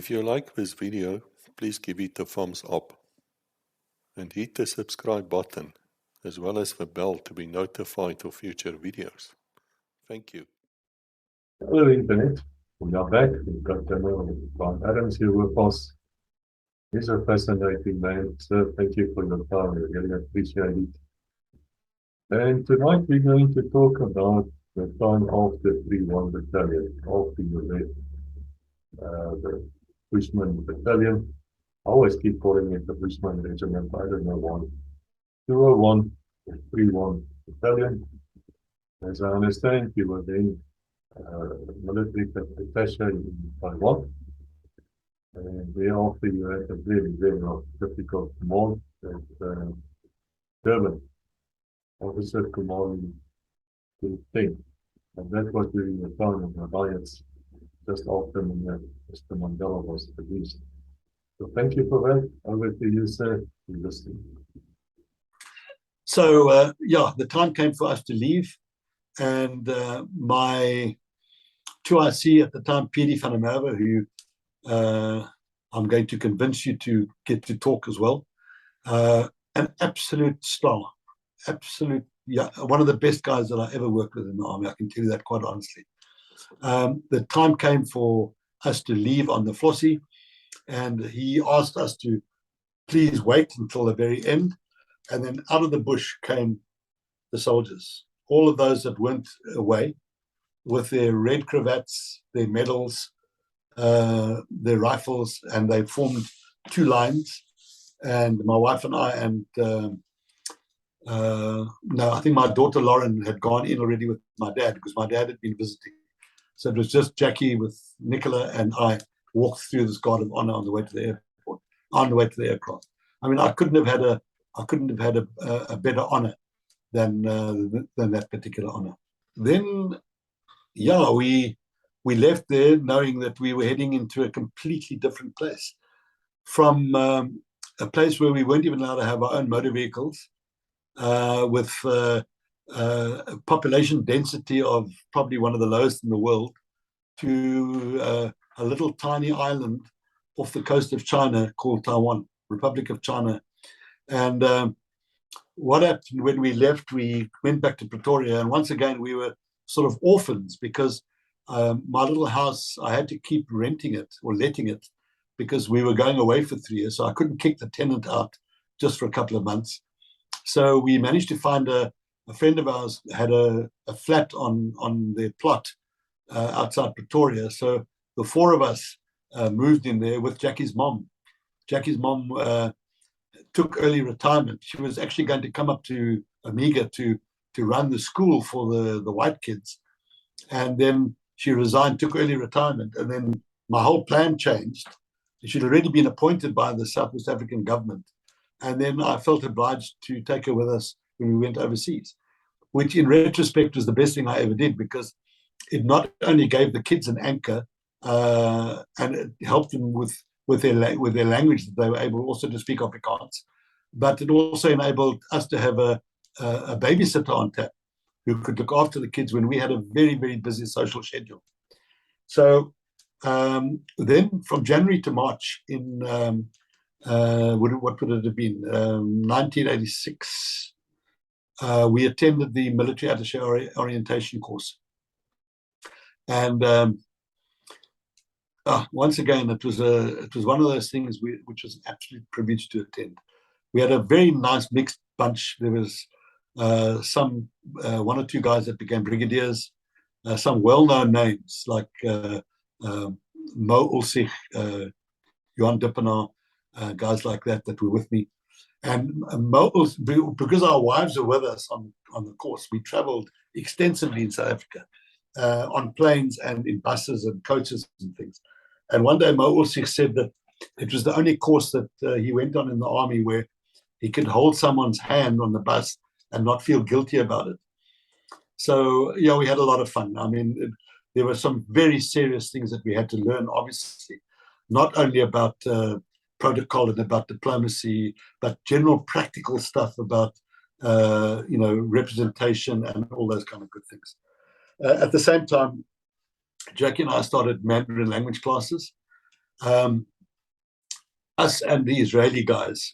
If you like this video, please give it a thumbs up and hit the subscribe button as well as the bell to be notified of future videos. Thank you. Hello Internet, we are back. We've got Van Adams here with us. He's a fascinating man, sir. Thank you for your time. I really appreciate it. And tonight we're going to talk about the time after 3-1 Battalion, after you left the Bushmen Battalion. I always keep calling it the Bushmen Regiment, I don't know why. 201 3-1 Battalion. As I understand, you were then military Attaché in Taiwan. And thereafter you had a very, very difficult command at Durban, officer commanding to 10. And that was during the time of the riots, just after Mr. Mandela was released. So thank you for that. Over to you, sir. You're listening. So, the time came for us to leave. And my 2IC at the time, PD van der Merwe, who I'm going to convince you to get to talk as well, an absolute star, one of the best guys that I ever worked with in the army. I can tell you that quite honestly. The time came for us to leave on the Flossie, and he asked us to please wait until the very end. And then out of the bush came the soldiers, all of those that went away with their red cravats, their medals, their rifles, and they formed two lines. And my wife and I, and I think my daughter Lauren had gone in already with my dad because my dad had been visiting. So it was just Jackie with Nicola and I walked through this guard of honor on the way to the airport, on the way to the aircraft. I mean, I couldn't have had a better honor than that particular honor. Then, we left there knowing that we were heading into a completely different place, from a place where we weren't even allowed to have our own motor vehicles, with a population density of probably one of the lowest in the world, to a little tiny island off the coast of China called Taiwan, Republic of China. And what happened when we left, we went back to Pretoria, and once again we were sort of orphans because my little house, I had to keep renting it or letting it because we were going away for 3 years, so I couldn't kick the tenant out just for a couple of months. So we managed to find a friend of ours had a flat on their plot outside Pretoria. So the four of us moved in there with Jackie's mom. Jackie's mom took early retirement. She was actually going to come up to Omega to run the school for the white kids. And then she resigned, took early retirement. And then my whole plan changed. She'd already been appointed by the South West African government. And then I felt obliged to take her with us when we went overseas, which in retrospect was the best thing I ever did, because it not only gave the kids an anchor, and it helped them with their language, that they were able also to speak Afrikaans, but it also enabled us to have a babysitter on tap who could look after the kids when we had a very, very busy social schedule. So then from January to March in, what would it have been, 1986, we attended the military attaché orientation course. And once again, it was one of those things which was an absolute privilege to attend. We had a very nice mixed bunch. There was one or two guys that became brigadiers, some well-known names like Mo Ulsich, Johan Dippenaar, guys like that were with me. And because our wives were with us on the course, we traveled extensively in South Africa, on planes and in buses and coaches and things. And one day Mo Ulsich said that it was the only course that he went on in the army where he could hold someone's hand on the bus and not feel guilty about it. So, we had a lot of fun. I mean, there were some very serious things that we had to learn, obviously, not only about protocol and about diplomacy, but general practical stuff about, representation and all those kind of good things. At the same time, Jackie and I started Mandarin language classes. Us and the Israeli guys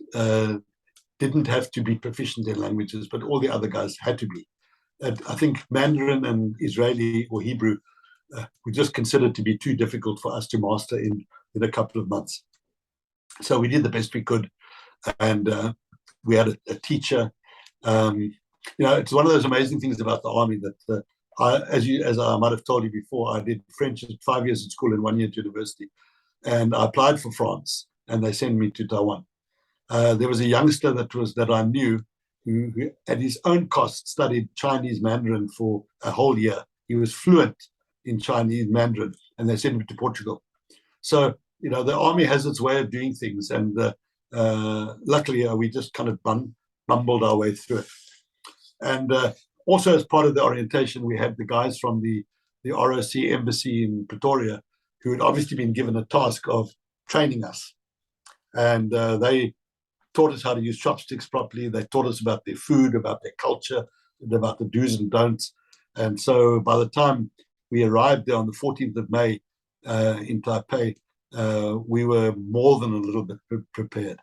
didn't have to be proficient in languages, but all the other guys had to be. And I think Mandarin and Israeli or Hebrew were just considered to be too difficult for us to master in a couple of months. So we did the best we could, and we had a teacher. It's one of those amazing things about the army that as I might have told you before, I did French 5 years at school and 1 year at university, and I applied for France, and they sent me to Taiwan. There was a youngster that I knew who at his own cost studied Chinese Mandarin for a whole year. He was fluent in Chinese Mandarin, and they sent him to Portugal. So, the army has its way of doing things, and luckily we just kind of bumbled our way through it. And also as part of the orientation, we had the guys from the ROC embassy in Pretoria who had obviously been given a task of training us. And they taught us how to use chopsticks properly. They taught us about their food, about their culture, and about the do's and don'ts. And so by the time we arrived there on the 14th of May in Taipei, we were more than a little bit prepared.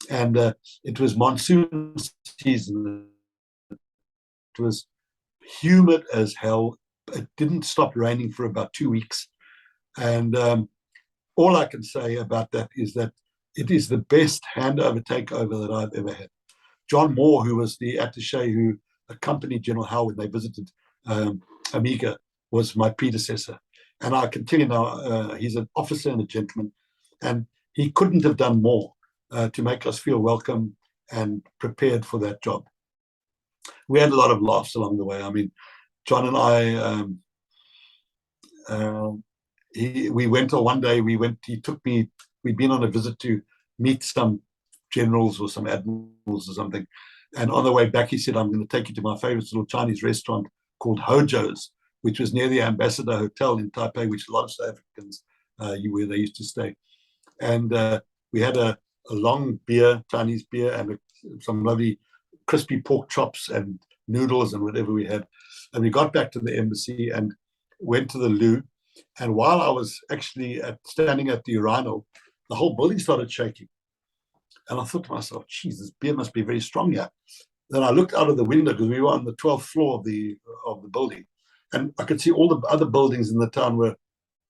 And it was monsoon season. It was humid as hell. It didn't stop raining for about 2 weeks. And all I can say about that is that it is the best handover takeover that I've ever had. John Moore, who was the attaché who accompanied General Howe when they visited Amiga, was my predecessor. And I can tell you now, he's an officer and a gentleman, and he couldn't have done more to make us feel welcome and prepared for that job. We had a lot of laughs along the way. I mean, John and I, we went on one day, he took me, we'd been on a visit to meet some generals or some admirals or something. And on the way back, he said, I'm going to take you to my favorite little Chinese restaurant called Hojo's, which was near the Ambassador Hotel in Taipei, which a lot of South Africans, where they used to stay. And we had a long beer, Chinese beer, and some lovely crispy pork chops and noodles and whatever we had. And we got back to the embassy and went to the loo. And while I was actually standing at the urinal, the whole building started shaking. And I thought to myself, geez, this beer must be very strong here. Then I looked out of the window because we were on the 12th floor of the building. And I could see all the other buildings in the town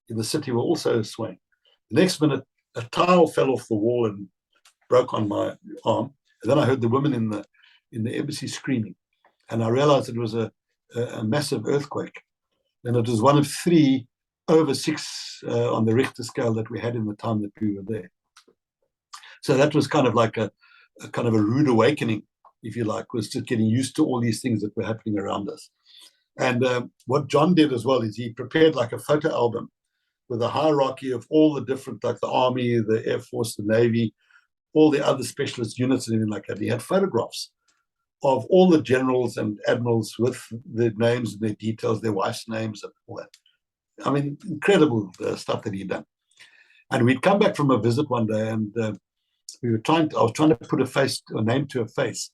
in the city were also swaying. The next minute, a tile fell off the wall and broke on my arm. And then I heard the women in the embassy screaming. And I realized it was a massive earthquake. And it was one of 3 over 6 on the Richter scale that we had in the time that we were there. So that was kind of like a rude awakening, if you like, was just getting used to all these things that were happening around us. And what John did as well is he prepared like a photo album with a hierarchy of all the different, like the Army, the Air Force, the Navy, all the other specialist units and everything like that. He had photographs of all the generals and admirals with their names and their details, their wife's names and all that. I mean, incredible stuff that he'd done. And we'd come back from a visit one day, and I was trying to put a name to a face.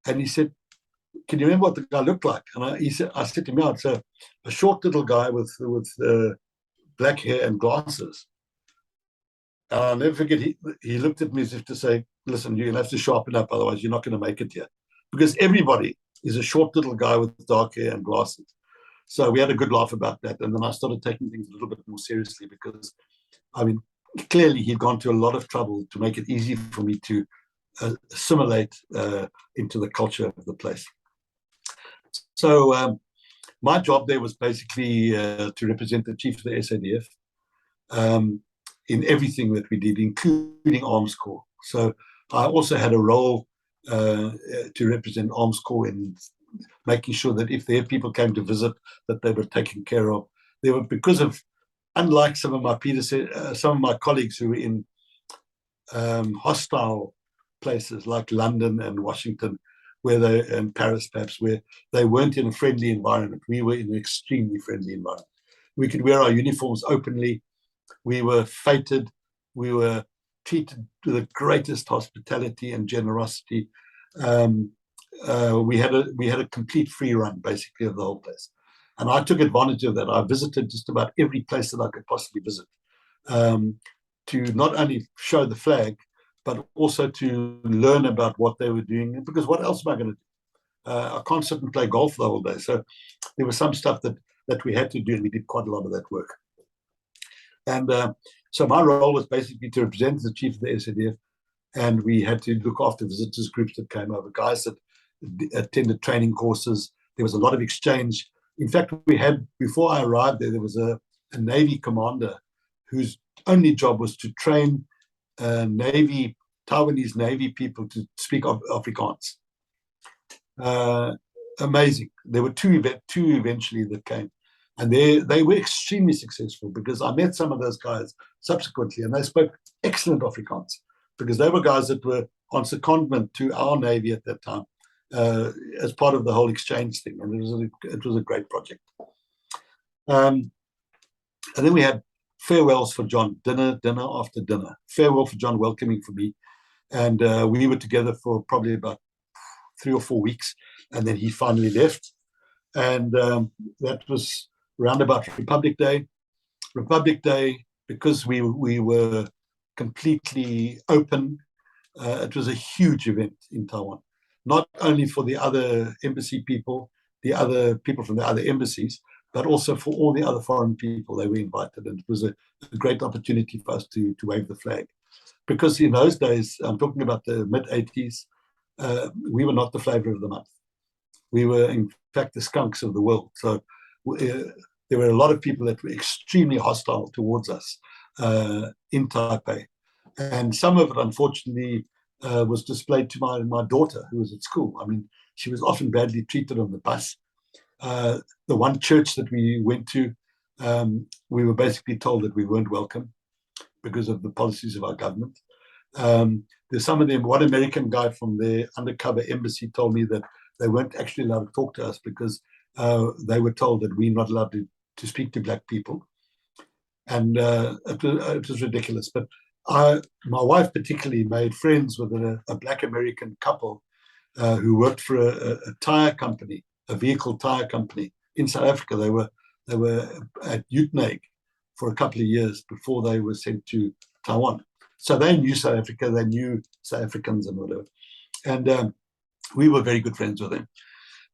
And he said, can you remember what the guy looked like? And I said to him, yeah, it's a short little guy with black hair and glasses. And I'll never forget, he looked at me as if to say, listen, you'll have to sharpen up, otherwise you're not going to make it here. Because everybody is a short little guy with dark hair and glasses. So we had a good laugh about that. And then I started taking things a little bit more seriously because, I mean, clearly he'd gone to a lot of trouble to make it easy for me to assimilate into the culture of the place. So my job there was basically to represent the chief of the SADF in everything that we did, including Arms Corps. So I also had a role to represent Arms Corps in making sure that if their people came to visit, that they were taken care of. They were, because of, unlike some of my colleagues who were in hostile places like London and Washington, and Paris perhaps, where they weren't in a friendly environment. We were in an extremely friendly environment. We could wear our uniforms openly. We were feted. We were treated with the greatest hospitality and generosity. We had a complete free run, basically, of the whole place. And I took advantage of that. I visited just about every place that I could possibly visit. to not only show the flag, but also to learn about what they were doing. Because what else am I going to do? I can't sit and play golf the whole day. So there was some stuff that we had to do, and we did quite a lot of that work. And so my role was basically to represent the chief of the SADF, and we had to look after visitors groups that came over, guys that attended training courses. There was a lot of exchange. In fact, we had, before I arrived there was a Navy commander whose only job was to train Taiwanese Navy people to speak Afrikaans. Amazing. There were two eventually that came. And they were extremely successful, because I met some of those guys subsequently, and they spoke excellent Afrikaans, because they were guys that were on secondment to our Navy at that time, as part of the whole exchange thing. And it was a great project. And then we had farewells for John, dinner after dinner. Farewell for John, welcoming for me. And we were together for probably about 3 or 4 weeks, and then he finally left. And that was round about Republic Day. Republic Day, because we were completely open, it was a huge event in Taiwan, not only for the other embassy people, the other people from the other embassies, but also for all the other foreign people. They were invited, and it was a great opportunity for us to wave the flag. Because in those days, I'm talking about the mid-80s, we were not the flavor of the month. We were, in fact, the skunks of the world. So there were a lot of people that were extremely hostile towards us in Taipei. And some of it, unfortunately, was displayed to my daughter, who was at school. I mean, she was often badly treated on the bus. The one church that we went to, we were basically told that we weren't welcome because of the policies of our government. There's some of them. One American guy from their undercover embassy told me that they weren't actually allowed to talk to us because they were told that we're not allowed to speak to black people. And it was ridiculous. But my wife particularly made friends with a black American couple who worked for a tire company, a vehicle tire company in South Africa. They were at Utenhage for a couple of years before they were sent to Taiwan. So they knew South Africa, they knew South Africans and whatever. And we were very good friends with them.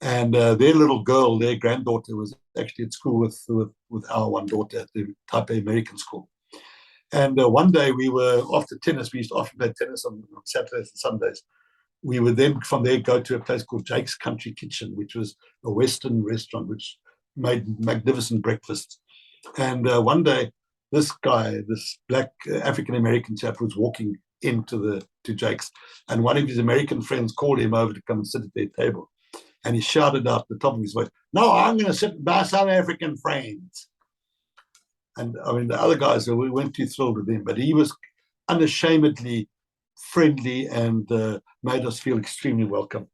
And their little girl, their granddaughter, was actually at school with our one daughter at the Taipei American School. And one day we were, after tennis, we used to often play tennis on Saturdays and Sundays. We would then from there go to a place called Jake's Country Kitchen, which was a Western restaurant which made magnificent breakfasts. And one day, this guy, this black African-American chap, was walking into Jake's, and one of his American friends called him over to come and sit at their table. And he shouted out the top of his voice, "No, I'm going to sit with my South African friends." And I mean, the other guys, we weren't too thrilled with him, but he was unashamedly friendly and made us feel extremely welcome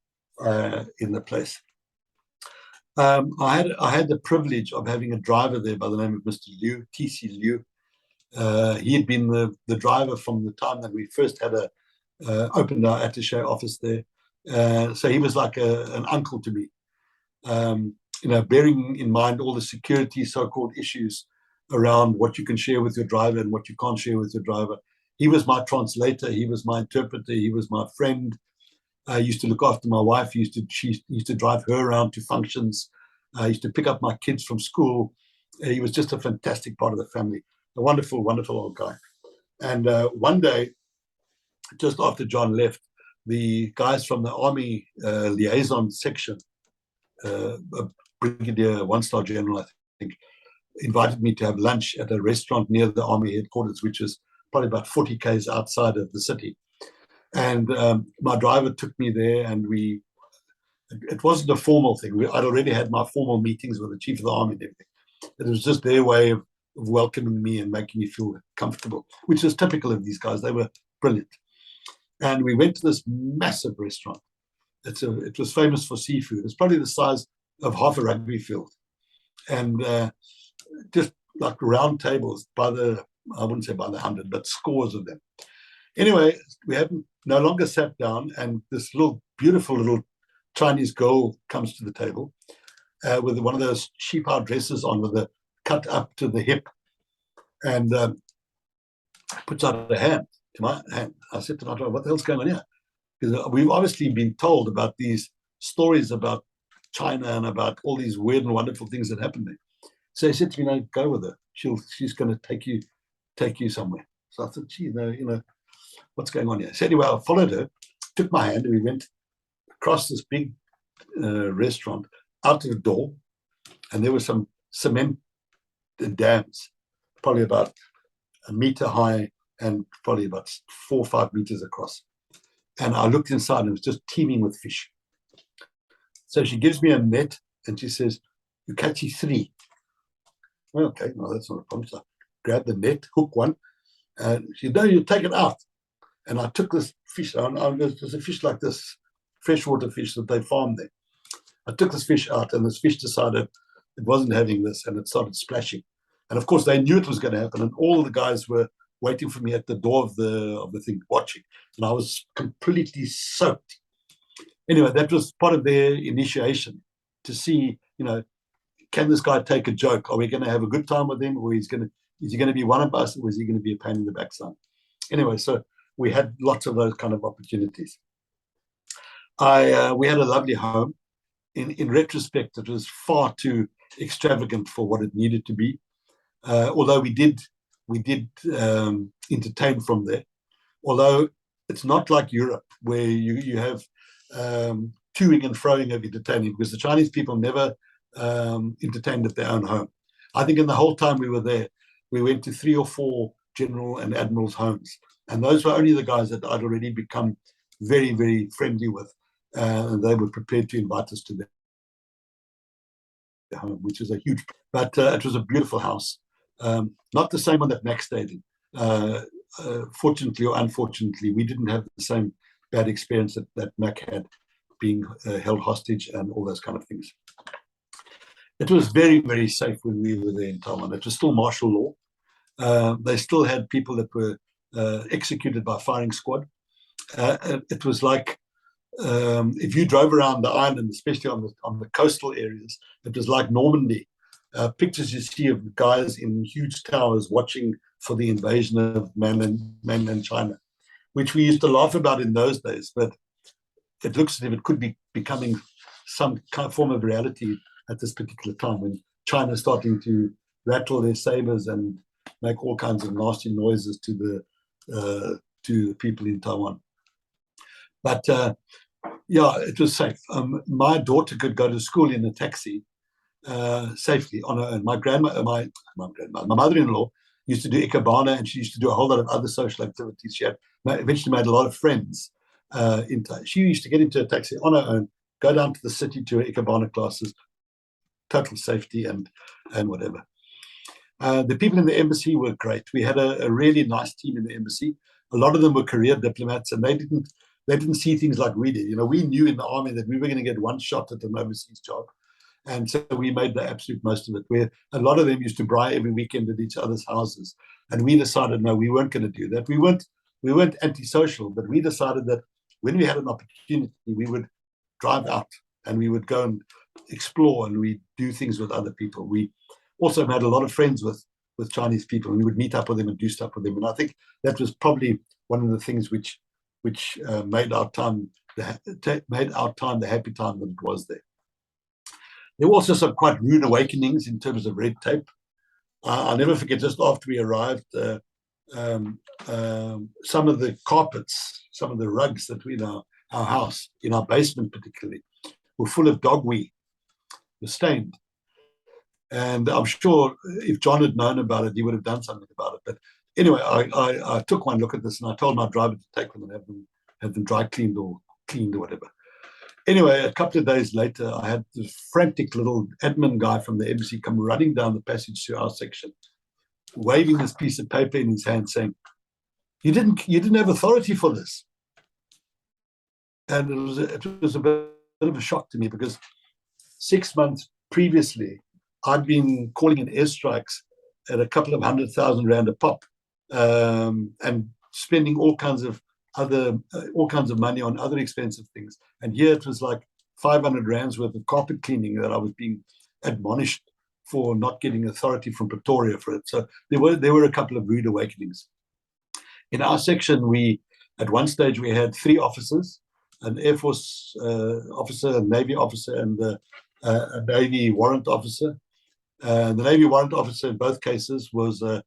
in the place. I had the privilege of having a driver there by the name of Mr. Liu, T.C. Liu. He had been the driver from the time that we first had opened our Attaché office there. So he was like an uncle to me. Bearing in mind all the security so-called issues around what you can share with your driver and what you can't share with your driver. He was my translator. He was my interpreter. He was my friend. I used to look after my wife. She used to drive her around to functions. I used to pick up my kids from school. He was just a fantastic part of the family. A wonderful, wonderful old guy. And one day, just after John left, the guys from the Army liaison section, a brigadier, one-star general, I think, invited me to have lunch at a restaurant near the Army headquarters, which is probably about 40 k's outside of the city. And my driver took me there, and it wasn't a formal thing. I'd already had my formal meetings with the chief of the army and everything. It was just their way of welcoming me and making me feel comfortable, which is typical of these guys. They were brilliant. And we went to this massive restaurant. It was famous for seafood. It's probably the size of half a rugby field. And just like round tables I wouldn't say by the 100, but scores of them. Anyway, we no longer sat down, and this beautiful little Chinese girl comes to the table with one of those sheep-hide dresses on with a cut up to the hip. And puts out a hand to my hand. I said to my driver, what the hell's going on here? Because we've obviously been told about these stories about China and about all these weird and wonderful things that happen there. So he said to me, no, go with her. She's going to take you somewhere. So I thought, gee, no, what's going on here? So anyway, I followed her, took my hand, and we went across this big restaurant out to the door, and there were some cement dams, probably about a meter high and probably about 4 or 5 meters across. And I looked inside, and it was just teeming with fish. So she gives me a net, and she says, you catch 3. Well, okay, no, that's not a problem. So I grabbed the net, hook one, and she said, no, you take it out. And I took this fish, there's a fish like this, freshwater fish that they farm there. I took this fish out, and this fish decided it wasn't having this, and it started splashing. And of course, they knew it was going to happen, and all the guys were waiting for me at the door of the thing, watching. And I was completely soaked. Anyway, that was part of their initiation to see, can this guy take a joke? Are we going to have a good time with him, or is he going to be one of us, or is he going to be a pain in the backside? Anyway, so we had lots of those kind of opportunities. We had a lovely home. In retrospect, it was far too extravagant for what it needed to be. Although we did entertain from there. Although it's not like Europe, where you have toing and froing of entertaining, because the Chinese people never entertained at their own home. I think in the whole time we were there, we went to 3 or 4 general and admirals' homes, and those were only the guys that I'd already become very, very friendly with, and they were prepared to invite us to their home, which is a huge. But it was a beautiful house, not the same one that Max stayed in. Fortunately or unfortunately, we didn't have the same bad experience that Mac had, being held hostage and all those kind of things. It was very, very safe when we were there in Taiwan. It was still martial law. They still had people that were executed by firing squad. It was like if you drove around the island, especially on the coastal areas, it was like Normandy. Pictures you see of guys in huge towers watching for the invasion of mainland China, which we used to laugh about in those days, but it looks as if it could be becoming some kind of form of reality at this particular time, when China's starting to rattle their sabers and make all kinds of nasty noises to the people in Taiwan. But yeah, it was safe. My daughter could go to school in a taxi safely on her own. My mother-in-law used to do ikebana, and she used to do a whole lot of other social activities. She had eventually made a lot of friends. She used to get into a taxi on her own, go down to the city to her ikebana classes, total safety and whatever. The people in the embassy were great. We had a really nice team in the embassy. A lot of them were career diplomats, and they didn't see things like we did. We knew in the army that we were going to get one shot at an overseas job, and so we made the absolute most of it. Where a lot of them used to braai every weekend at each other's houses, and we decided no, we weren't going to do that. We weren't antisocial, but we decided that when we had an opportunity, we would drive out and we would go and explore, and we do things with other people. We also had a lot of friends with Chinese people, and we would meet up with them and do stuff with them. And I think that was probably one of the things which made our time the happy time that it was there. There were also some quite rude awakenings in terms of red tape. I'll never forget, just after we arrived, some of the carpets, some of the rugs that were in our house, in our basement particularly, were full of dog wee, were stained. And I'm sure if John had known about it, he would have done something about it. But anyway, I took one look at this, and I told my driver to take them and have them dry cleaned or whatever. Anyway, a couple of days later, I had this frantic little admin guy from the embassy come running down the passage to our section, waving this piece of paper in his hand, saying, "You didn't have authority for this." And it was a bit of a shock to me, because 6 months previously, I'd been calling in airstrikes at a couple of 100,000 rand a pop, and spending all kinds of money on other expensive things. And here it was like 500 rands worth of carpet cleaning that I was being admonished for not getting authority from Pretoria for it. So there were a couple of rude awakenings. In our section, at one stage we had 3 officers, an Air Force officer, a Navy officer, and a Navy warrant officer. The Navy warrant officer in both cases was our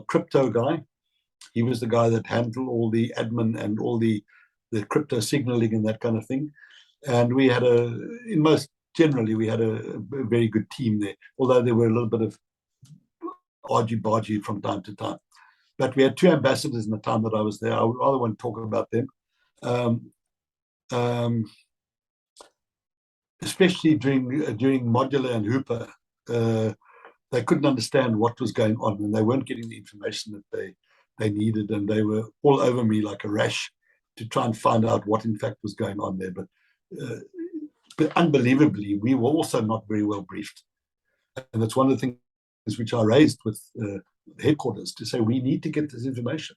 crypto guy. He was the guy that handled all the admin and all the crypto signaling and that kind of thing. And we had generally we had a very good team there, although there were a little bit of argy-bargy from time to time. But we had 2 ambassadors in the time that I was there. I would rather want to talk about them. Especially during Modular and Hooper, they couldn't understand what was going on, and they weren't getting the information that they needed, and they were all over me like a rash to try and find out what in fact was going on there. But unbelievably, we were also not very well briefed, and that's one of the things which I raised with headquarters to say we need to get this information.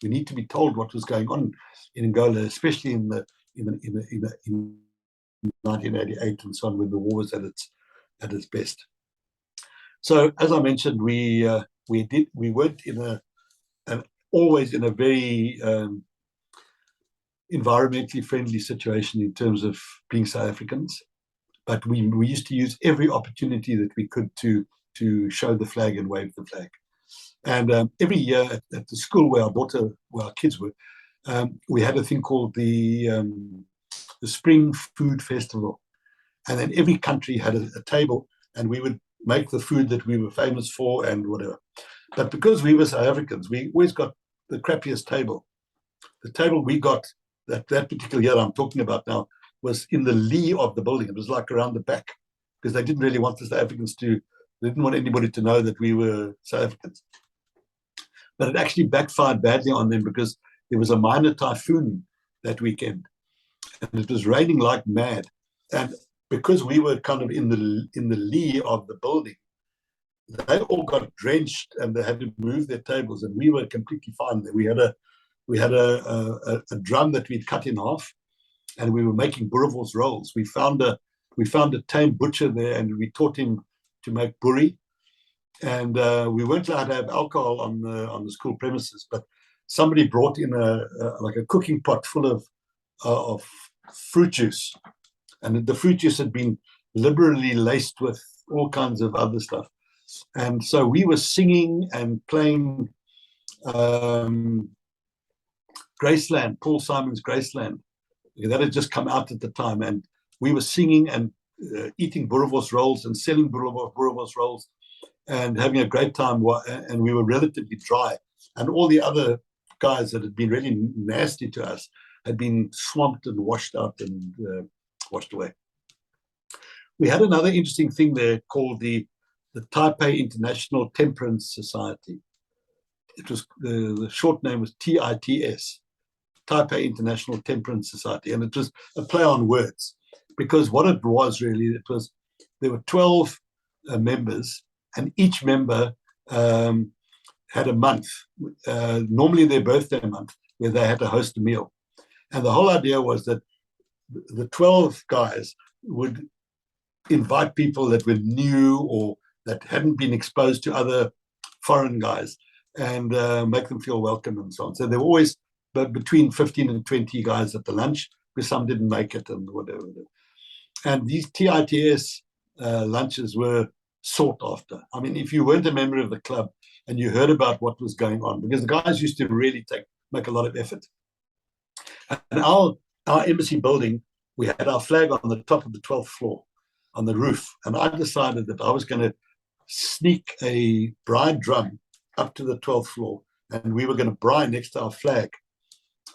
We need to be told what was going on in Angola, especially in 1988 and so on, when the war was at its best. So, as I mentioned, we weren't always in a very environmentally friendly situation in terms of being South Africans, but we used to use every opportunity that we could to show the flag and wave the flag. And every year at the school where our kids were, we had a thing called the Spring Food Festival, and then every country had a table, and we would make the food that we were famous for and whatever. But because we were South Africans, we always got the crappiest table. The table we got that particular year I'm talking about now was in the lee of the building. It was like around the back, because they didn't really want the South Africans they didn't want anybody to know that we were South Africans. But it actually backfired badly on them, because there was a minor typhoon that weekend, and it was raining like mad. And because we were kind of in the lee of the building, they all got drenched and they had to move their tables, and we were completely fine there. We had a drum that we'd cut in half, and we were making boerewors rolls. We found a tame butcher there, and we taught him to make boerie. And we weren't allowed to have alcohol on the school premises, but somebody brought in like a cooking pot full of fruit juice, and the fruit juice had been liberally laced with all kinds of other stuff. And so we were singing and playing Graceland, Paul Simon's Graceland. That had just come out at the time, and we were singing and eating boerewors rolls and selling boerewors rolls and having a great time. And we were relatively dry, and all the other guys that had been really nasty to us had been swamped and washed out and washed away. We had another interesting thing there called the Taipei International Temperance Society. It was the short name was TITS, Taipei International Temperance Society, and it was a play on words, because what it was really, there were 12 members, and each member had a month, normally their birthday month, where they had to host a meal. And the whole idea was that the 12 guys would invite people that were new or that hadn't been exposed to other foreign guys, and make them feel welcome and so on. So there were always between 15 and 20 guys at the lunch, because some didn't make it and whatever. And these TITS lunches were sought after. I mean, if you weren't a member of the club and you heard about what was going on, because the guys used to really make a lot of effort. And our embassy building, we had our flag on the top of the 12th floor on the roof. And I decided that I was going to sneak a braai drum up to the 12th floor, and we were going to braai next to our flag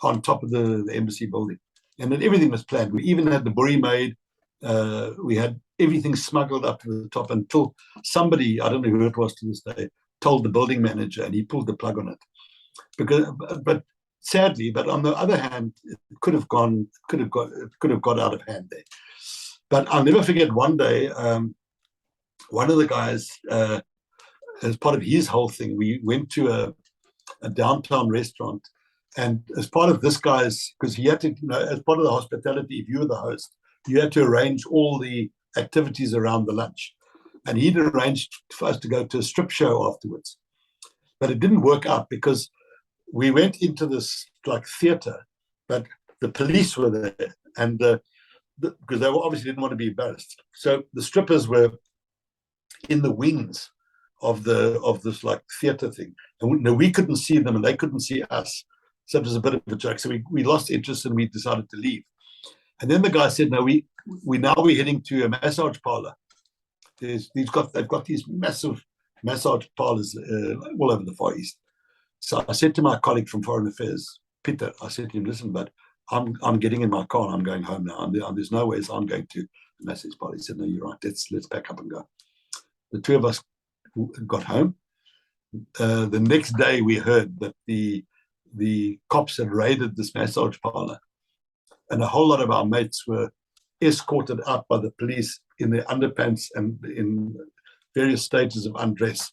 on top of the embassy building. And then everything was planned. We even had the boerie made. We had everything smuggled up to the top until somebody, I don't know who it was to this day, told the building manager, and he pulled the plug on it. But sadly, but on the other hand, it could have got out of hand there. But I'll never forget one day, one of the guys, as part of his whole thing, we went to a downtown restaurant, and as part of this guy's, because he had to, as part of the hospitality, if you were the host, you had to arrange all the activities around the lunch. And he'd arranged for us to go to a strip show afterwards. But it didn't work out, because we went into this like theater, but the police were there, and because they obviously didn't want to be embarrassed. So the strippers were in the wings of this like theater thing, and we couldn't see them, and they couldn't see us. So it was a bit of a joke. So we lost interest, and we decided to leave. And then the guy said, "No, we're heading to a massage parlor. They've got these massive massage parlors all over the Far East." So I said to my colleague from Foreign Affairs, Peter, I said to him, "Listen, but I'm getting in my car and I'm going home now. There's no ways I'm going to the massage parlor." He said, "No, you're right. Let's pack up and go." The two of us got home. The next day, we heard that the cops had raided this massage parlor, and a whole lot of our mates were escorted out by the police in their underpants and in various stages of undress,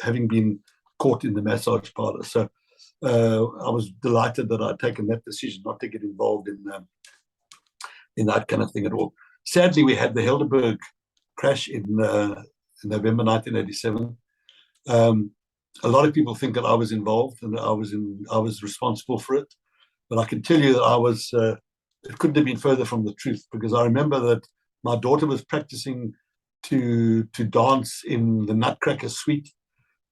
having been caught in the massage parlor. So I was delighted that I'd taken that decision not to get involved in that kind of thing at all. Sadly, we had the Helderberg crash in November 1987. A lot of people think that I was involved and that I was responsible for it, but I can tell you that it couldn't have been further from the truth, because I remember that my daughter was practicing to dance in the Nutcracker Suite.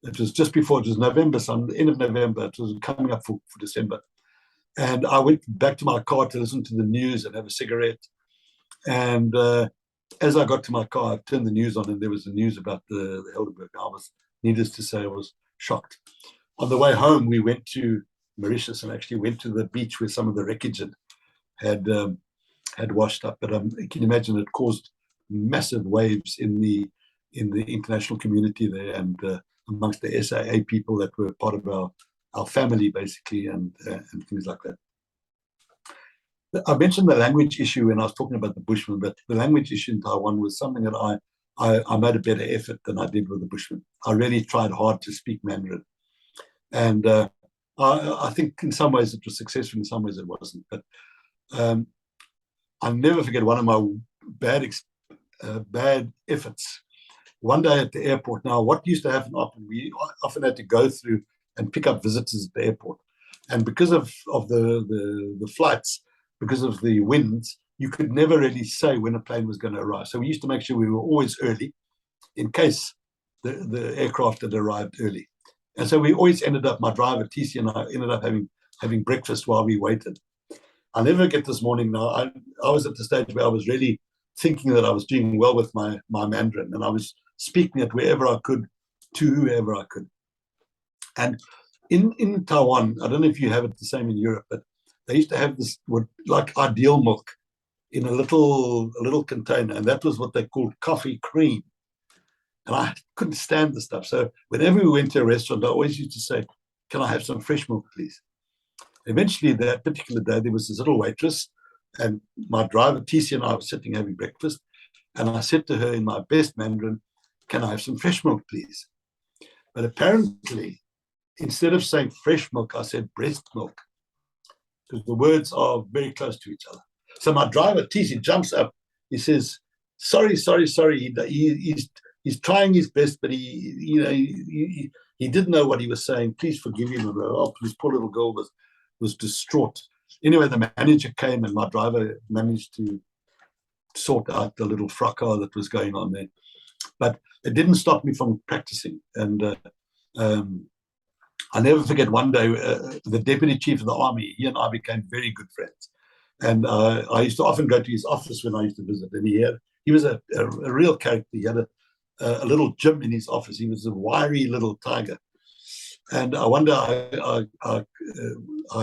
It was just before, it was November, the end of November. It was coming up for December. And I went back to my car to listen to the news and have a cigarette. And as I got to my car, I turned the news on, and there was the news about the Helderberg. Needless to say, I was shocked. On the way home, we went to Mauritius and actually went to the beach where some of the wreckage had washed up. But you can imagine it caused massive waves in the international community there, and amongst the SAA people that were part of our family, basically, and things like that. I mentioned the language issue when I was talking about the Bushmen, but the language issue in Taiwan was something that I made a better effort than I did with the Bushmen. I really tried hard to speak Mandarin. And I think in some ways it was successful, in some ways it wasn't. But I'll never forget one of my bad efforts. One day at the airport, now what used to happen often, we often had to go through and pick up visitors at the airport. And because of the flights, because of the winds, you could never really say when a plane was going to arrive. So we used to make sure we were always early in case the aircraft had arrived early. And so we always ended up, my driver, TC, and I ended up having breakfast while we waited. I'll never forget this morning now. I was at the stage where I was really thinking that I was doing well with my Mandarin, and I was speaking it wherever I could to whoever I could. And in Taiwan, I don't know if you have it the same in Europe, but they used to have this like Ideal milk in a little container, and that was what they called coffee cream. And I couldn't stand the stuff. So whenever we went to a restaurant, I always used to say, "Can I have some fresh milk, please?" Eventually, that particular day, there was this little waitress, and my driver, TC, and I were sitting having breakfast. And I said to her in my best Mandarin, "Can I have some fresh milk, please?" But apparently, instead of saying fresh milk, I said breast milk, because the words are very close to each other. So my driver, TC, jumps up. He says, sorry. He's trying his best, but he didn't know what he was saying. Please forgive him. Oh, this poor little girl was distraught. Anyway, the manager came, and my driver managed to sort out the little fracas that was going on there. But it didn't stop me from practicing. And I'll never forget one day, the deputy chief of the army, he and I became very good friends. And I used to often go to his office when I used to visit. And he was a real character. He had a little gym in his office. He was a wiry little tiger. And one day I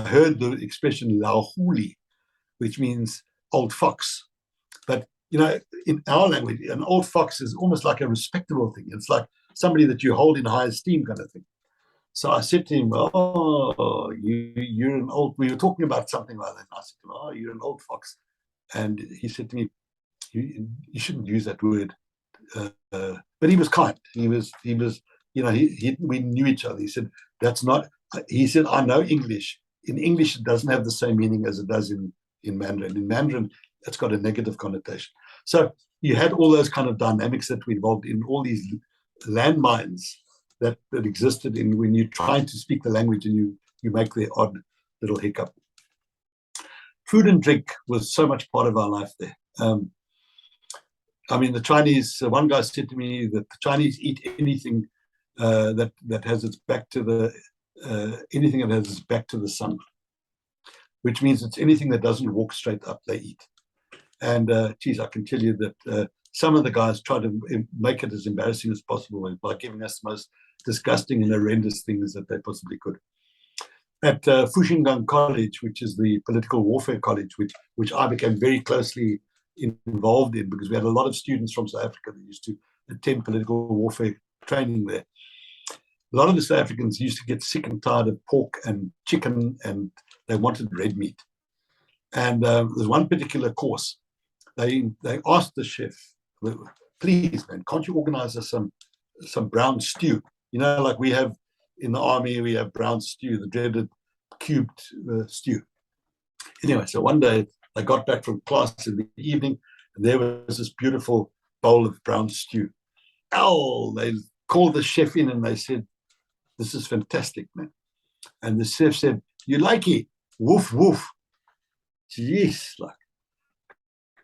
heard the expression "lao huli," which means old fox. But, in our language, an old fox is almost like a respectable thing. It's like somebody that you hold in high esteem kind of thing. So I said to him, "Oh, you're an old," we were talking about something like that. And I said to him, "Oh, you're an old fox." And he said to me, you shouldn't use that word. But he was kind. He was, we knew each other. He said, "I know English. In English, it doesn't have the same meaning as it does in Mandarin. In Mandarin, it's got a negative connotation." So you had all those kind of dynamics that were involved in all these landmines that existed in when you're trying to speak the language and you make the odd little hiccup. Food and drink was so much part of our life there. I mean, the Chinese, one guy said to me that the Chinese eat anything that has its back to the, anything that has its back to the sun, which means it's anything that doesn't walk straight up, they eat. And geez, I can tell you that some of the guys try to make it as embarrassing as possible by giving us the most disgusting and horrendous things that they possibly could. At Fushingang College, which is the political warfare college, which I became very closely involved in because we had a lot of students from South Africa that used to attend political warfare training there. A lot of the South Africans used to get sick and tired of pork and chicken, and they wanted red meat. And there's one particular course. They asked the chef, please, man, can't you organize us some brown stew? You know, like we have in the army, we have brown stew, the dreaded cubed stew. Anyway, so one day I got back from class in the evening, and there was this beautiful bowl of brown stew. Oh, they called the chef in and they said, this is fantastic, man. And the chef said, you like it? Woof, woof. Jeez, like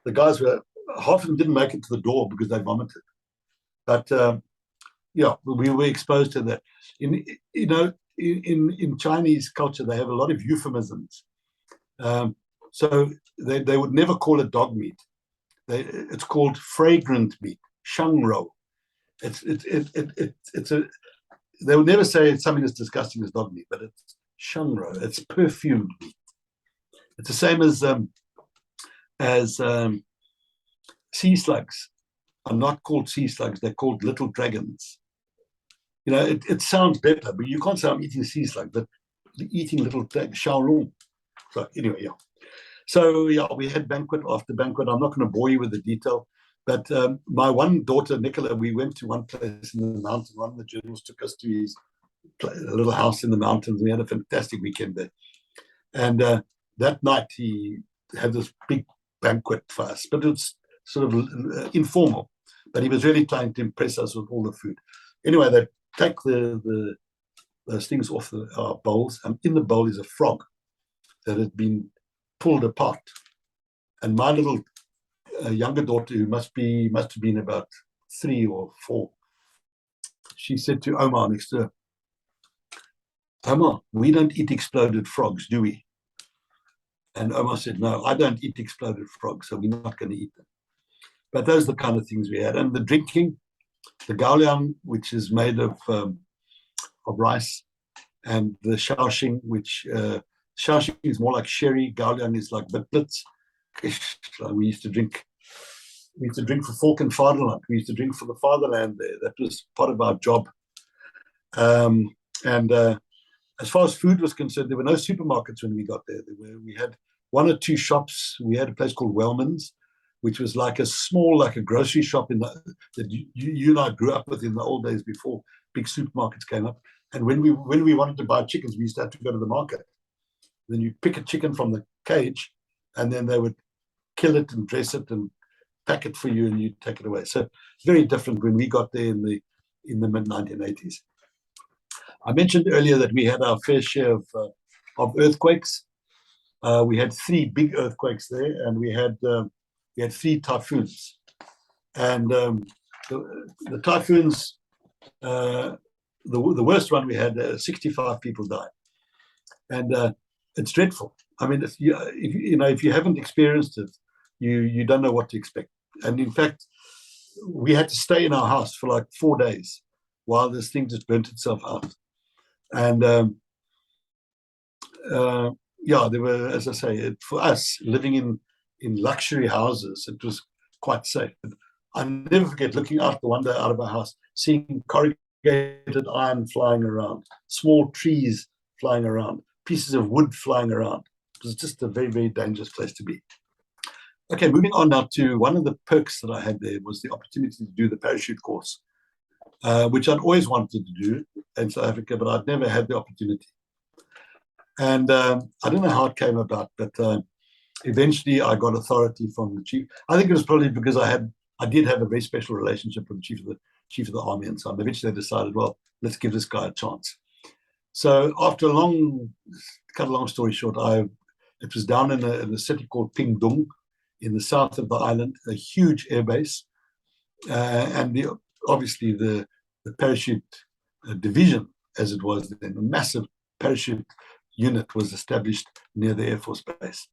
the guys were, half of them didn't make it to the door because they vomited. But yeah, we were exposed to that. In Chinese culture, they have a lot of euphemisms. So they would never call it dog meat. It's called fragrant meat, shang rou. They would never say it's something as disgusting as dog meat, but it's shang rou. It's perfumed meat. It's the same as sea slugs are not called sea slugs, they're called little dragons. You know, it sounds better, but you can't say I'm eating sea slug, but eating little Shaolong. So anyway, yeah. So yeah, we had banquet after banquet. I'm not going to bore you with the detail, but my one daughter, Nicola, we went to one place in the mountains. One of the generals took us to his little house in the mountains. We had a fantastic weekend there. And that night he had this big banquet for us, but it's sort of informal. But he was really trying to impress us with all the food. Anyway, they take those things off our bowls, and in the bowl is a frog that had been pulled apart. And my little younger daughter, who must have been about 3 or 4, she said to Omar next to her, Omar, we don't eat exploded frogs, do we? And Omar said, no, I don't eat exploded frogs, so we're not going to eat them. But those are the kind of things we had. And the drinking, the gaoliang, which is made of rice, and the shaoxing, which shaoxing is more like sherry, gaoliang is like bitblitz. We used to drink for Volk and Vaderland. We used to drink for the fatherland there. That was part of our job. As far as food was concerned, there were no supermarkets when we got there. We had 1 or 2 shops. We had a place called Wellman's, which was like a grocery shop that you and I grew up with in the old days before big supermarkets came up. And when we wanted to buy chickens, we used to have to go to the market. Then you pick a chicken from the cage, and then they would kill it and dress it and pack it for you, and you take it away. So very different when we got there in the mid-1980s. I mentioned earlier that we had our fair share of earthquakes. We had 3 big earthquakes there, and we had 3 typhoons. And the typhoons, the worst one we had, 65 people died, and it's dreadful. I mean, if you haven't experienced it, you don't know what to expect. And in fact, we had to stay in our house for like 4 days while this thing just burnt itself out. And there were, as I say, for us living in luxury houses, it was quite safe. But I'll never forget looking out the window out of our house, seeing corrugated iron flying around, small trees flying around, pieces of wood flying around. It was just a very, very dangerous place to be. Okay, moving on now to one of the perks that I had there was the opportunity to do the parachute course, which I'd always wanted to do in South Africa, but I'd never had the opportunity. And I don't know how it came about, but eventually I got authority from the chief. I think it was probably because I did have a very special relationship with the chief of the chief of the army and so on. Eventually they decided, well, let's give this guy a chance. So after cut a long story short, it was down in a city called Pingdong in the south of the island, a huge airbase. And obviously the parachute division, as it was then, a massive parachute unit was established near the Air Force Base.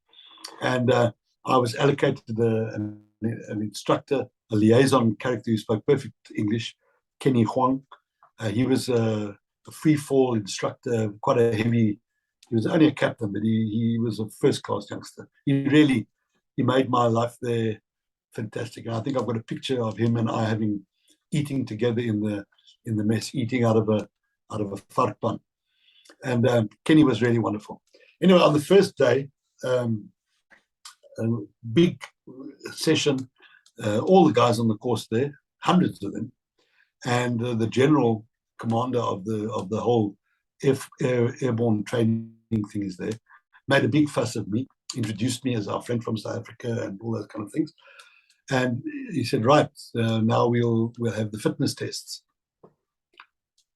And I was allocated an instructor, a liaison character who spoke perfect English, Kenny Huang. He was a free fall instructor, quite a heavy. He was only a captain, but he was a first-class youngster. He made my life there fantastic. And I think I've got a picture of him and I eating together in the mess, eating out of a varkpan. And Kenny was really wonderful. Anyway, on the first day, a big session, all the guys on the course there, hundreds of them, and the general commander of the whole airborne training thing is there, made a big fuss of me, introduced me as our friend from South Africa and all those kind of things. And he said, right, now we'll have the fitness tests.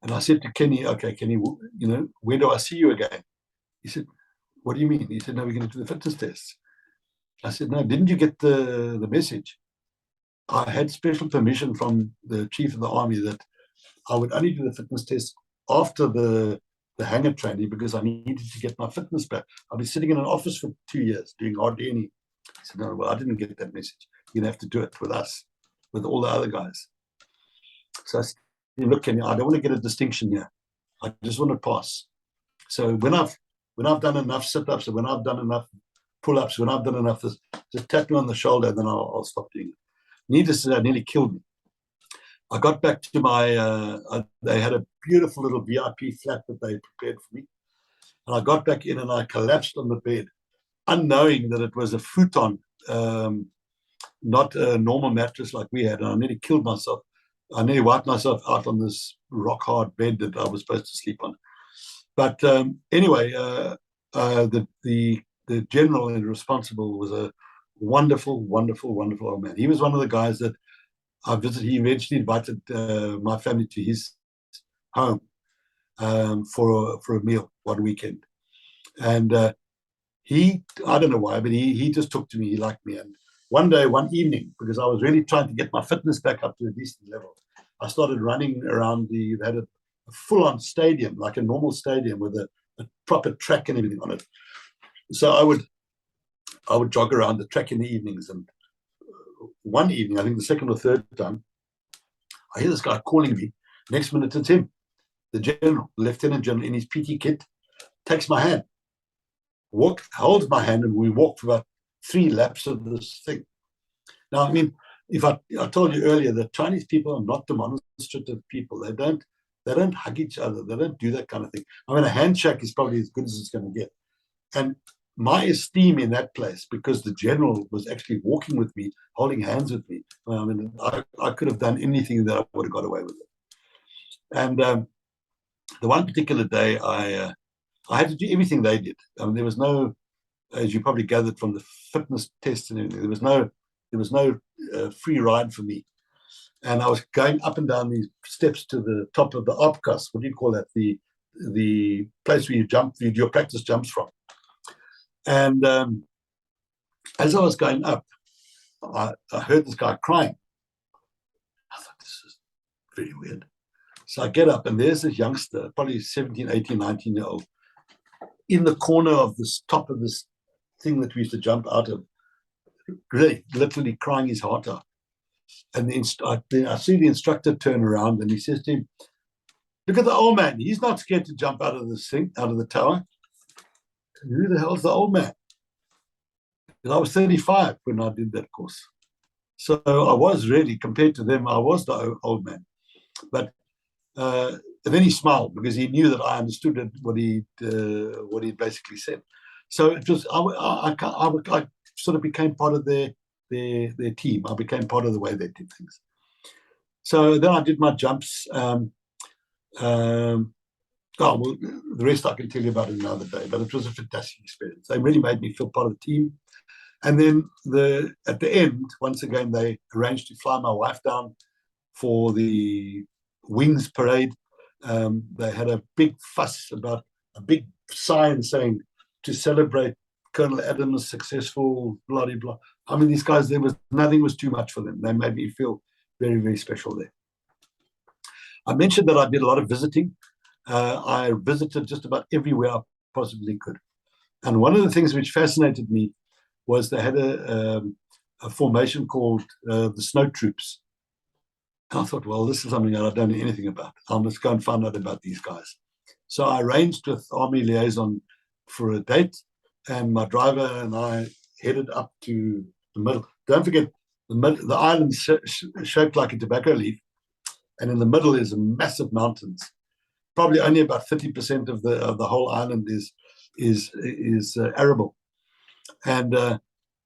And I said to Kenny, okay, Kenny, where do I see you again? He said, what do you mean? He said, no, we're going to do the fitness tests. I said, no, didn't you get the message? I had special permission from the chief of the army that I would only do the fitness test after the hangar training because I needed to get my fitness back. I've been sitting in an office for 2 years doing hardly any. He said, no, well, I didn't get that message. You're going to have to do it with us, with all the other guys. So I said, look, Kenny, I don't want to get a distinction here. I just want to pass. So when I've done enough sit-ups, and when I've done enough pull-ups, when I've done enough this, just tap me on the shoulder, and then I'll stop doing it. Needless to say, it nearly killed me. I got back to they had a beautiful little VIP flat that they prepared for me. And I got back in and I collapsed on the bed, unknowing that it was a futon, not a normal mattress like we had. And I nearly killed myself. I nearly wiped myself out on this rock-hard bed that I was supposed to sleep on. But anyway, the general responsible was a wonderful, wonderful, wonderful old man. He was one of the guys that I visited. He eventually invited my family to his home for a meal one weekend. And I don't know why, but he just took to me. He liked me. And one evening, because I was really trying to get my fitness back up to a decent level, I started running around they had a full-on stadium, like a normal stadium with a proper track and everything on it. So I would jog around the track in the evenings. And one evening, I think the second or third time, I hear this guy calling me. Next minute, it's him, the general, the lieutenant general in his PT kit, takes my hand, holds my hand, and we walked for about 3 laps of this thing. Now, I mean, if I told you earlier that Chinese people are not demonstrative people. They don't hug each other. They don't do that kind of thing. I mean, a handshake is probably as good as it's going to get. And my esteem in that place, because the general was actually walking with me, holding hands with me. I mean, I could have done anything that I would have got away with it. And the one particular day, I had to do everything they did. I mean, there was no, as you probably gathered from the fitness tests and everything, there was no free ride for me. And I was going up and down these steps to the top of the opkas. What do you call that? The place where you do your practice jumps from. And as I was going up, I heard this guy crying. I thought, this is very weird. So I get up, and there's this youngster, probably 17, 18, 19-year-old, in the corner of this top of this thing that we used to jump out of, really, literally crying his heart out. And I see the instructor turn around, and he says to him, look at the old man. He's not scared to jump out of this thing, out of the tower. Who the hell's the old man? And I was 35 when I did that course. So I was really, compared to them, I was the old man. But then he smiled because he knew that I understood what he basically said. So it was, I sort of became part of their team. I became part of the way they did things. So then I did my jumps. Well, the rest I can tell you about it another day, but it was a fantastic experience. They really made me feel part of the team. And then at the end, once again, they arranged to fly my wife down for the Wings Parade. They had a big fuss about a big sign saying to celebrate Colonel Adams' successful, blah, blah, blah. I mean, these guys, nothing was too much for them. They made me feel very, very special there. I mentioned that I did a lot of visiting. I visited just about everywhere I possibly could. And one of the things which fascinated me was they had a formation called the Snow Troops. And I thought, well, this is something that I don't know anything about. I must go and find out about these guys. So I arranged with Army Liaison for a date, and my driver and I headed up to the middle. Don't forget, the island shaped like a tobacco leaf, and in the middle is massive mountains. Probably only about 30% of the whole island is arable. And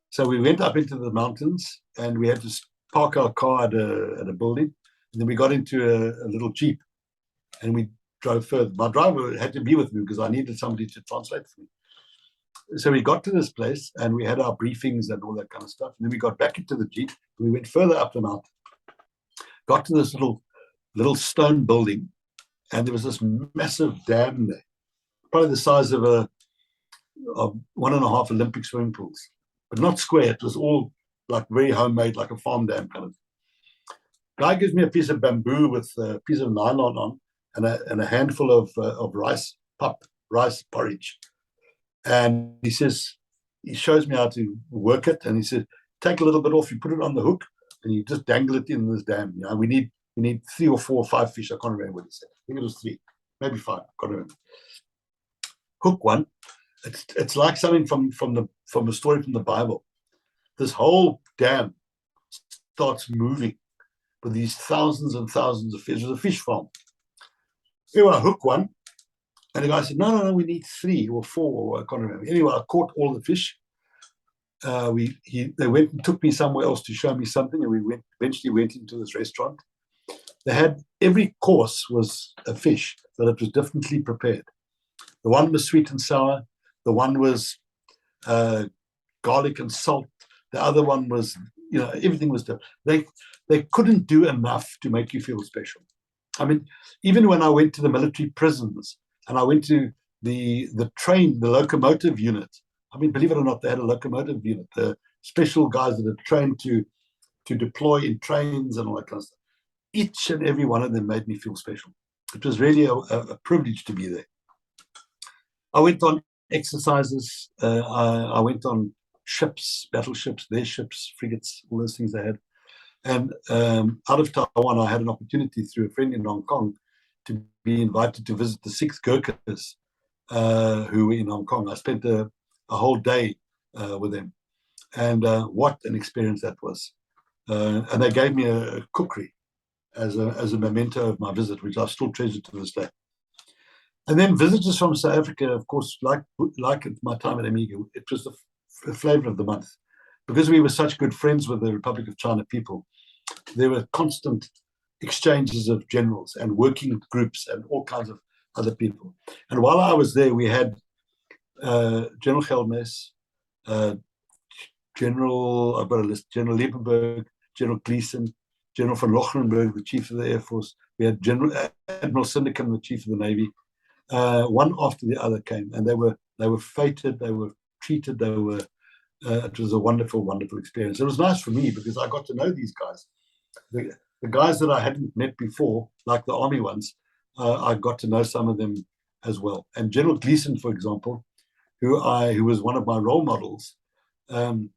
so we went up into the mountains, and we had to park our car at a building, and then we got into a little Jeep, and we drove further. My driver had to be with me because I needed somebody to translate for me. So we got to this place, and we had our briefings and all that kind of stuff. And then we got back into the Jeep, and we went further up the mountain. Got to this little stone building, and there was this massive dam there, probably the size of 1.5 Olympic swimming pools, but not square. It was all like very homemade, like a farm dam kind of. Guy gives me a piece of bamboo with a piece of nylon on, and a handful of rice porridge. And he shows me how to work it. And he says, take a little bit off, you put it on the hook, and you just dangle it in this dam. You know, we need 3 or 4 or 5 fish. I can't remember what he said. I think it was 3, maybe 5. I can't remember. Hook one. It's like something from a story from the Bible. This whole dam starts moving with these thousands and thousands of fish. It was a fish farm. Anyway, I hook one, and the guy said, no, we need 3 or 4, I can't remember. Anyway, I caught all the fish. They went and took me somewhere else to show me something, and we eventually went into this restaurant. They had, every course was a fish, but it was differently prepared. The one was sweet and sour. The one was garlic and salt. The other one was, everything was different. They couldn't do enough to make you feel special. I mean, even when I went to the military prisons and I went to the locomotive unit, I mean, believe it or not, they had a locomotive unit, the special guys that are trained to deploy in trains and all that kind of stuff. Each and every one of them made me feel special. It was really a privilege to be there. I went on exercises. I went on ships, battleships, their ships, frigates, all those things they had. And out of Taiwan, I had an opportunity through a friend in Hong Kong to be invited to visit the 6th Gurkhas who were in Hong Kong. I spent a whole day with them. And what an experience that was. And they gave me a cookery as a memento of my visit, which I still treasure to this day. And then visitors from South Africa, of course, like my time at Amiga, it was the flavor of the month. Because we were such good friends with the Republic of China people, there were constant exchanges of generals and working groups and all kinds of other people. And while I was there, we had General Gelmes, I've got a list, General Liebenberg, General Gleason, General von Lochrenberg, the Chief of the Air Force. We had Admiral Syndicum, the Chief of the Navy. One after the other came, and they were feted, they were treated, it was a wonderful, wonderful experience. It was nice for me because I got to know these guys. The guys that I hadn't met before, like the Army ones, I got to know some of them as well. And General Gleason, for example, who was one of my role models, he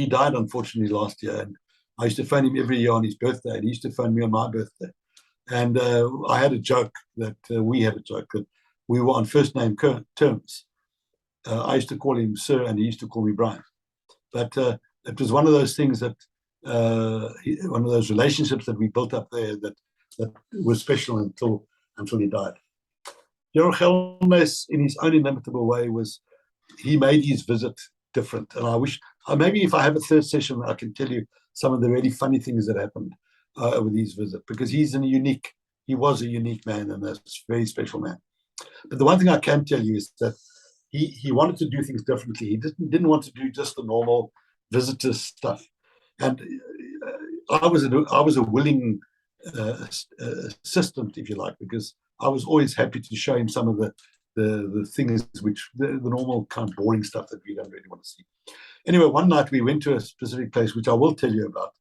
died unfortunately last year. And I used to phone him every year on his birthday, and he used to phone me on my birthday. And I had a joke that we had a joke that we were on first name terms. I used to call him Sir, and he used to call me Brian. But it was one of those things that, one of those relationships that we built up there that was special until he died. General Gelmes, in his own inimitable way, he made his visit different. And I wish, maybe if I have a third session, I can tell you some of the really funny things that happened over his visit, because he was a unique man and a very special man. But the one thing I can tell you is that he wanted to do things differently. He didn't want to do just the normal visitor stuff. And I was a willing assistant, if you like, because I was always happy to show him some of the things which the normal kind of boring stuff that we don't really want to see. Anyway, one night we went to a specific place, which I will tell you about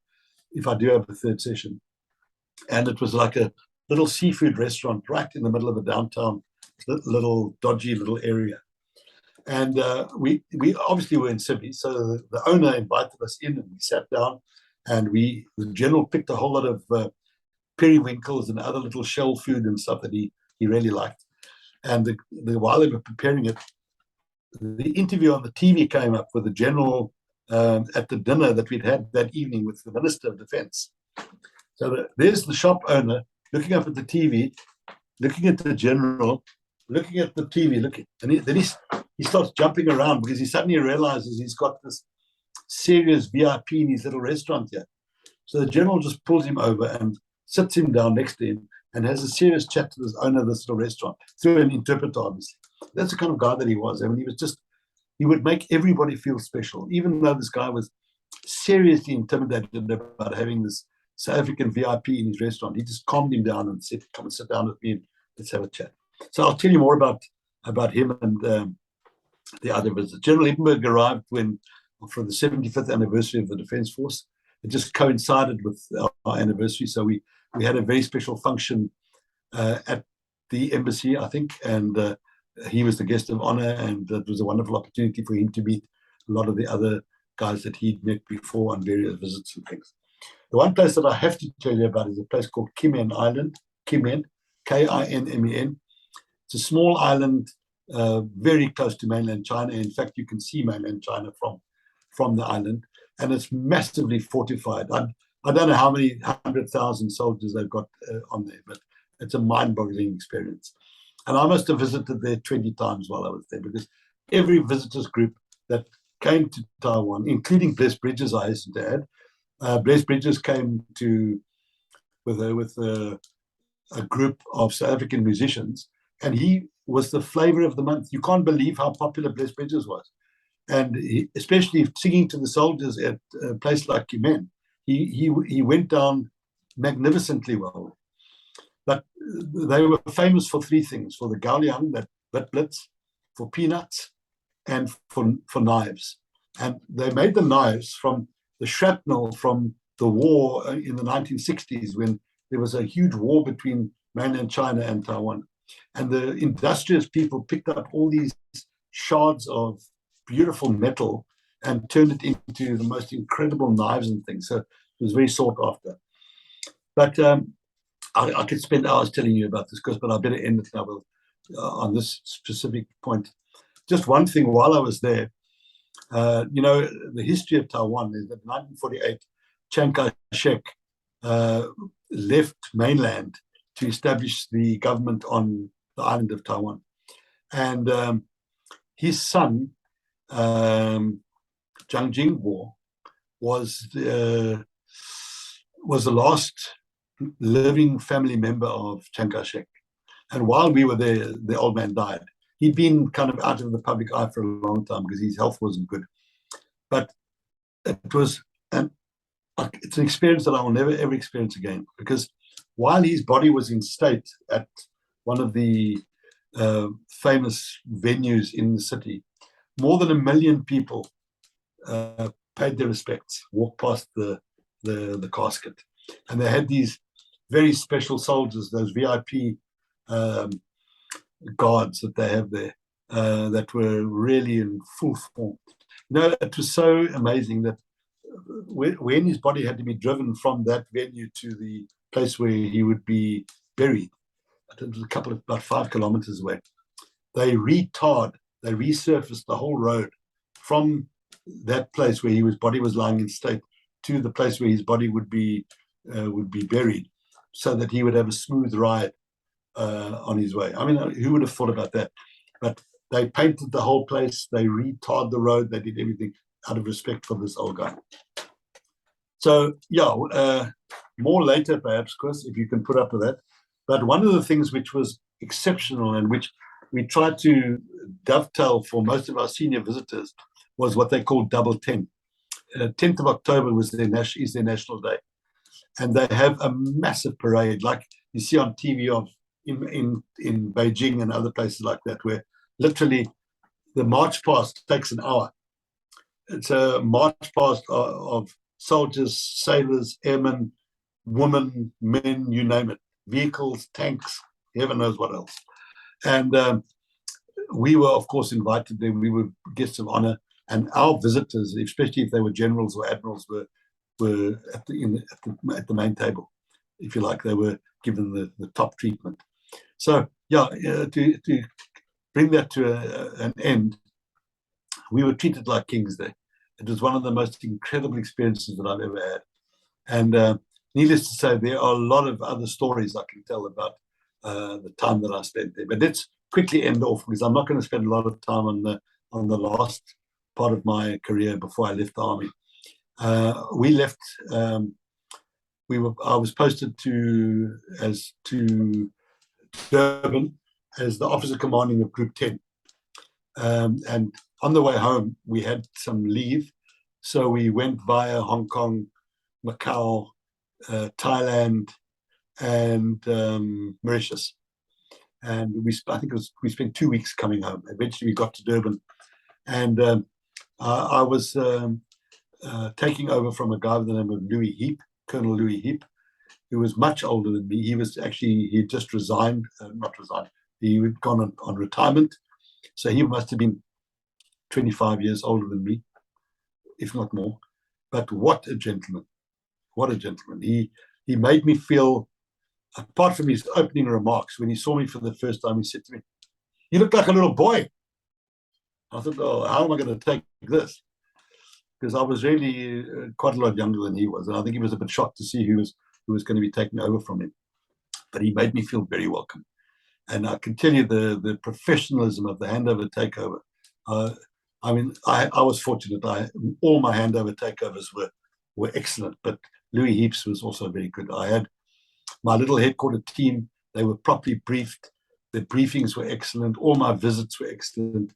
if I do have a third session. And it was like a little seafood restaurant right in the middle of a downtown, little dodgy little area. And we obviously were in Sydney, so the owner invited us in, and we sat down, and the general picked a whole lot of periwinkles and other little shell food and stuff that he really liked. And while they were preparing it, the interview on the TV came up with the general at the dinner that we'd had that evening with the Minister of Defence. So there's the shop owner looking up at the TV, looking at the general, looking at the TV, and then he starts jumping around because he suddenly realizes he's got this serious VIP in his little restaurant here. So the general just pulls him over and sits him down next to him and has a serious chat to this owner of this little restaurant through an interpreter, obviously. That's the kind of guy that he was. I mean, he would make everybody feel special, even though this guy was seriously intimidated about having this South African VIP in his restaurant. He just calmed him down and said, "Come and sit down with me and let's have a chat." So I'll tell you more about him and the other visitors. General Hippenberg arrived for the 75th anniversary of the Defence Force. It just coincided with our anniversary, so we had a very special function at the embassy, I think, and he was the guest of honor, and it was a wonderful opportunity for him to meet a lot of the other guys that he'd met before on various visits and things. The one place that I have to tell you about is a place called Kimian Island, Kimian, K-I-N-M-E-N. It's a small island very close to mainland China. In fact, you can see mainland China from the island, and it's massively fortified. I don't know how many 100,000 soldiers they've got on there, but it's a mind-boggling experience. And I must have visited there 20 times while I was there, because every visitors group that came to Taiwan, including Blessed Bridges, I hasten to add, Blessed Bridges came with a group of South African musicians, and he was the flavor of the month. You can't believe how popular Blessed Bridges was. And especially singing to the soldiers at a place like Kimian, he went down magnificently well. But they were famous for three things: for the Gauliang, that blitz, for peanuts, and for knives. And they made the knives from the shrapnel from the war in the 1960s, when there was a huge war between mainland China and Taiwan. And the industrious people picked up all these shards of beautiful metal and turned it into the most incredible knives and things. So it was very sought after. But I could spend hours telling you about this, but I better end it now on this specific point. Just one thing while I was there, the history of Taiwan is that in 1948, Chiang Kai-shek left mainland to establish the government on the island of Taiwan. And his son, Jiang Jingbo, was the last living family member of Chiang Kai-shek. And while we were there, the old man died. He'd been kind of out of the public eye for a long time because his health wasn't good. But it's an experience that I will never, ever experience again, because while his body was in state at one of the famous venues in the city, more than 1 million people paid their respects, walked past the casket. And they had these very special soldiers, those VIP guards that they have there, that were really in full form. It was so amazing that when his body had to be driven from that venue to the place where he would be buried, it was about 5 kilometers away, they resurfaced the whole road from that place where his body was lying in state to the place where his body would be buried, so that he would have a smooth ride on his way. I mean, who would have thought about that? But they painted the whole place, they retarred the road, they did everything out of respect for this old guy. So, more later, perhaps, Chris, if you can put up with that. But one of the things which was exceptional and which we tried to dovetail for most of our senior visitors was what they called double 10. 10th of October is their National Day. and they have a massive parade, like you see on TV in Beijing and other places like that, where literally the march past takes an hour. It's a march past of soldiers, sailors, airmen, women, men, you name it, vehicles, tanks, heaven knows what else. And we were, of course, invited there. We were guests of honor, and our visitors, especially if they were generals or admirals, were at the main table, if you like. They were given the top treatment. So, yeah, to bring that to an end, we were treated like kings there. It was one of the most incredible experiences that I've ever had. And needless to say, there are a lot of other stories I can tell about the time that I spent there. But let's quickly end off, because I'm not going to spend a lot of time on the last part of my career before I left the army. We left. I was posted to Durban as the officer commanding of Group 10. And on the way home, we had some leave. So we went via Hong Kong, Macau, Thailand, and Mauritius. And I think we spent 2 weeks coming home. Eventually we got to Durban. And I was taking over from a guy by the name of Louis Heap, Colonel Louis Heap, who was much older than me. He just resigned, not resigned, he had gone on retirement. So he must have been 25 years older than me, if not more. But what a gentleman. What a gentleman. He made me feel, apart from his opening remarks, when he saw me for the first time, he said to me, "You look like a little boy." I thought, oh, how am I going to take this? Because I was really quite a lot younger than he was. And I think he was a bit shocked to see who was going to be taking over from him. But he made me feel very welcome. And I can tell you the professionalism of the handover takeover. I mean, I was fortunate. All my handover takeovers were excellent, but Louis Heaps was also very good. I had my little headquarter team. They were properly briefed. The briefings were excellent. All my visits were excellent.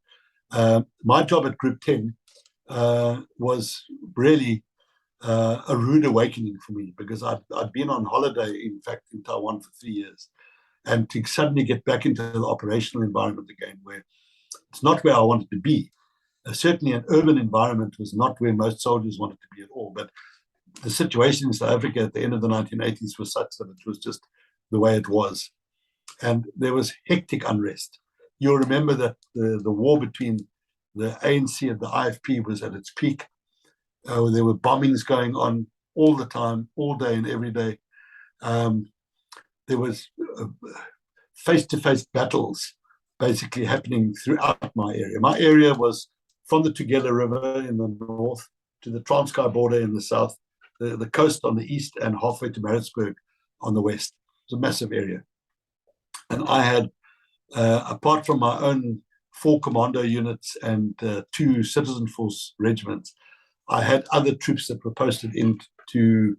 My job at Group 10 was really a rude awakening for me, because I'd been on holiday, in fact, in Taiwan for 3 years. And to suddenly get back into the operational environment again, where it's not where I wanted to be. Certainly an urban environment was not where most soldiers wanted to be at all. But the situation in South Africa at the end of the 1980s was such that it was just the way it was. And there was hectic unrest. You'll remember that the war between the ANC and the IFP was at its peak. There were bombings going on all the time, all day and every day. There was face-to-face battles basically happening throughout my area. My area was from the Tugela River in the north to the Transkei border in the south, the coast on the east, and halfway to Maritzburg on the west. It was a massive area. And I had, apart from my own 4 commando units and 2 citizen force regiments, I had other troops that were posted into.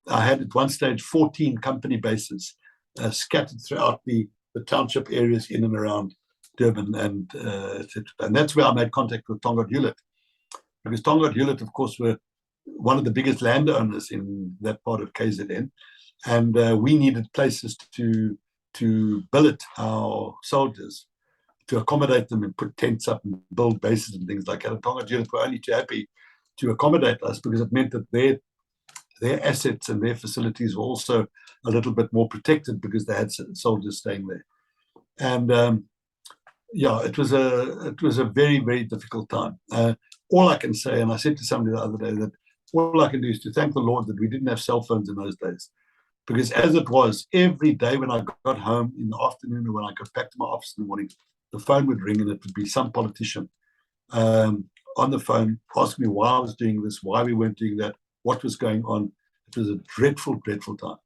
I had at one stage 14 company bases scattered throughout the township areas in and around Durban, and that's where I made contact with Tongaat Hewlett, because Tongaat Hewlett, of course, were one of the biggest landowners in that part of KZN, and we needed places to billet our soldiers, to accommodate them and put tents up and build bases and things like that. And Tongaat Hewlett were only too happy to accommodate us, because it meant that their assets and their facilities were also a little bit more protected, because they had soldiers staying there. And yeah, it was a very, very difficult time. All I can say, and I said to somebody the other day, that all I can do is to thank the Lord that we didn't have cell phones in those days. Because as it was, every day when I got home in the afternoon, or when I got back to my office in the morning, the phone would ring, and it would be some politician on the phone asking me why I was doing this, why we weren't doing that, what was going on. It was a dreadful, dreadful time.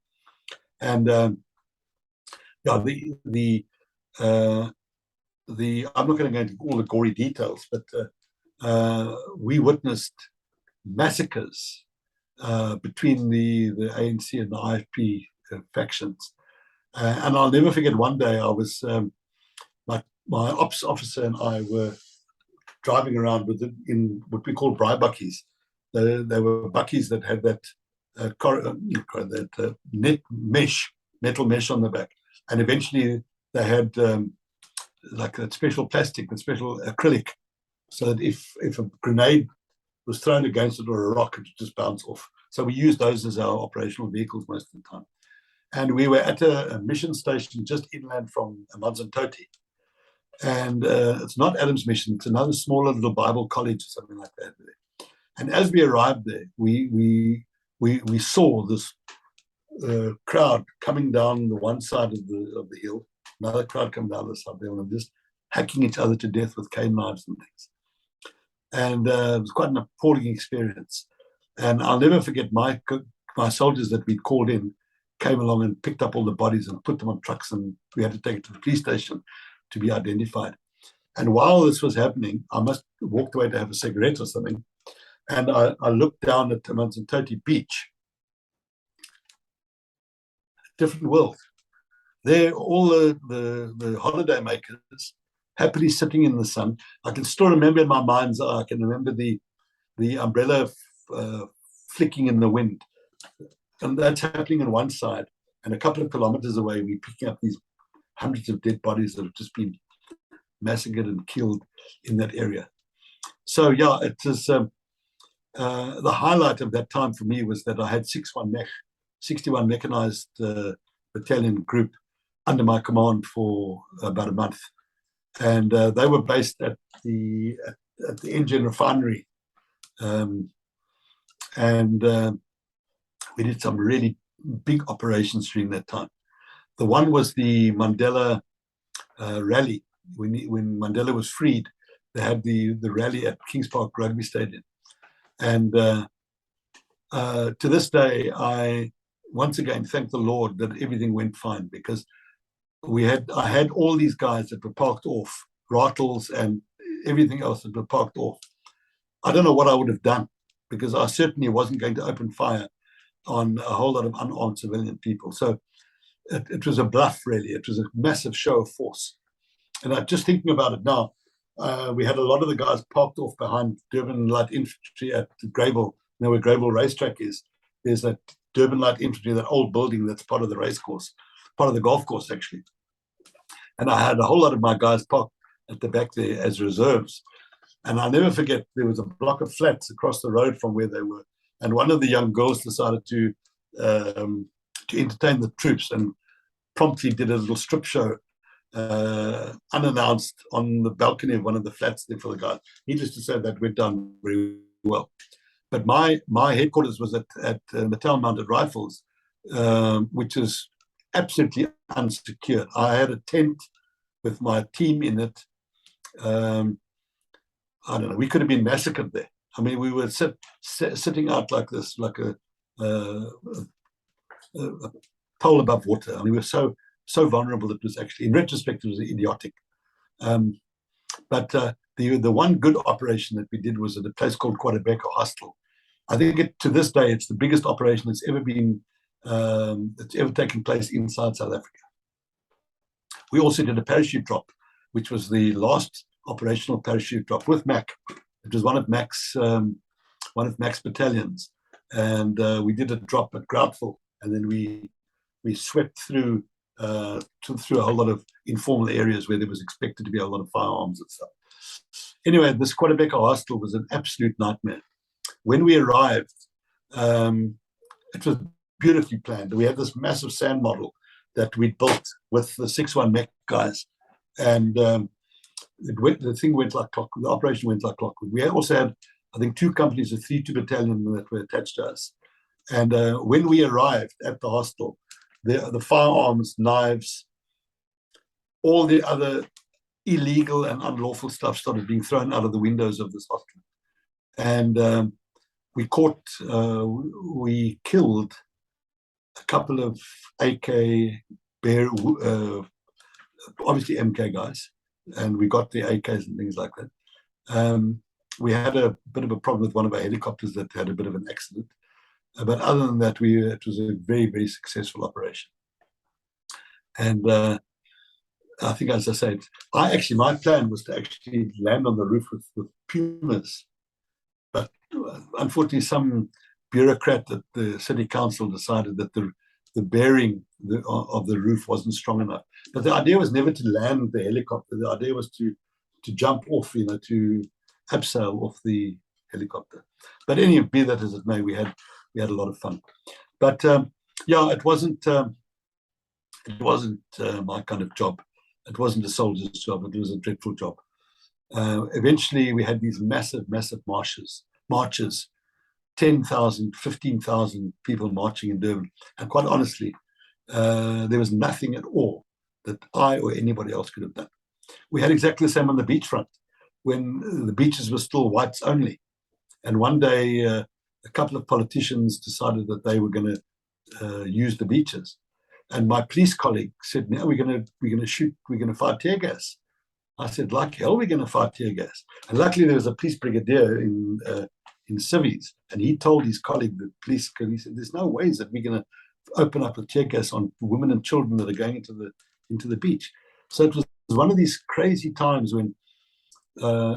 And yeah, I'm not going to go into all the gory details, but we witnessed massacres between the ANC and the IFP factions. And I'll never forget, one day I was, my ops officer and I were driving around in what we call braai bakkies. They were bakkies that had that net mesh, metal mesh on the back. And eventually they had like that special plastic, that special acrylic, so that if a grenade was thrown against it or a rock, it would just bounce off. So we used those as our operational vehicles most of the time. And we were at a mission station just inland from Manzantoti. And it's not Adam's Mission, it's another smaller little Bible college or something like that. And as we arrived there, we saw this crowd coming down the one side of the hill, another crowd coming down the side of the hill, and just hacking each other to death with cane knives and things. And it was quite an appalling experience. And I'll never forget my soldiers that we'd called in came along and picked up all the bodies and put them on trucks, and we had to take it to the police station to be identified. And while this was happening, I must have walked away to have a cigarette or something, and I looked down at the Manzantoti beach. Different world. There, all the holiday makers happily sitting in the sun. I can still remember in my mind's eye, I can remember the umbrella flicking in the wind. And that's happening on one side. And a couple of kilometers away, we're picking up these hundreds of dead bodies that have just been massacred and killed in that area. So, yeah, it was the highlight of that time for me was that I had 61 mechanized battalion group under my command for about a month. And they were based at the engine refinery. We did some really big operations during that time. The one was the Mandela rally. When Mandela was freed, they had the rally at Kings Park Rugby Stadium. And to this day, I once again thank the Lord that everything went fine, because I had all these guys that were parked off, rattles and everything else that were parked off. I don't know what I would have done, because I certainly wasn't going to open fire on a whole lot of unarmed civilian people. So it was a bluff, really. It was a massive show of force. And I'm just thinking about it now. We had a lot of the guys parked off behind Durban Light Infantry at Greyville. You know where Greyville Racetrack is? There's that Durban Light Infantry, that old building that's part of the race course, part of the golf course, actually. And I had a whole lot of my guys parked at the back there as reserves. And I'll never forget, there was a block of flats across the road from where they were. And one of the young girls decided to entertain the troops and promptly did a little strip show unannounced on the balcony of one of the flats there for the guys. Needless to say, that went down very well. But my headquarters was at Battalion Mounted Rifles, which is absolutely unsecured. I had a tent with my team in it. I don't know, we could have been massacred there. I mean, we were sitting out like this, like a pole above water. I mean, we were so vulnerable. It was actually, in retrospect, it was idiotic. But the one good operation that we did was at a place called Quadbeca Hostel. I think to this day, it's the biggest operation that's ever been, that's ever taken place inside South Africa. We also did a parachute drop, which was the last operational parachute drop with MAC. It was one of Mac's battalions, and we did a drop at Groutville, and then we swept through a whole lot of informal areas where there was expected to be a lot of firearms and stuff. Anyway, this Quadbeca Hostel was an absolute nightmare. When we arrived, it was beautifully planned. We had this massive sand model that we built with the 6-1 mech guys, and the thing went like clock. The operation went like clockwork. We also had, I think, 2 companies of 3-2 battalion that were attached to us. And when we arrived at the hostel, the firearms, knives, all the other illegal and unlawful stuff started being thrown out of the windows of this hostel. And we killed a couple of AK bear, obviously MK guys, and we got the AKs and things like that. We had a bit of a problem with one of our helicopters that had a bit of an accident. But other than that, it was a very, very successful operation. And I think, as I said, my plan was to actually land on the roof with Pumas. But unfortunately, some bureaucrat at the city council decided that the bearing of the roof wasn't strong enough. But the idea was never to land the helicopter. The idea was to jump off, to abseil off the helicopter. But anyway, be that as it may, we had a lot of fun. But yeah, it wasn't my kind of job. It wasn't a soldier's job. It was a dreadful job. Eventually, we had these massive marches, 10,000, 15,000 people marching in Durban. And quite honestly, there was nothing at all that I or anybody else could have done. We had exactly the same on the beachfront when the beaches were still whites only. And one day, a couple of politicians decided that they were going to use the beaches. And my police colleague said, "No, we're going to shoot, we're going to fire tear gas." I said, "Like hell, we're going to fire tear gas." And luckily, there was a police brigadier in civvies, and he told his colleague, the police, he said, "There's no ways that we're going to open up a tear gas on women and children that are going into the beach." So it was one of these crazy times when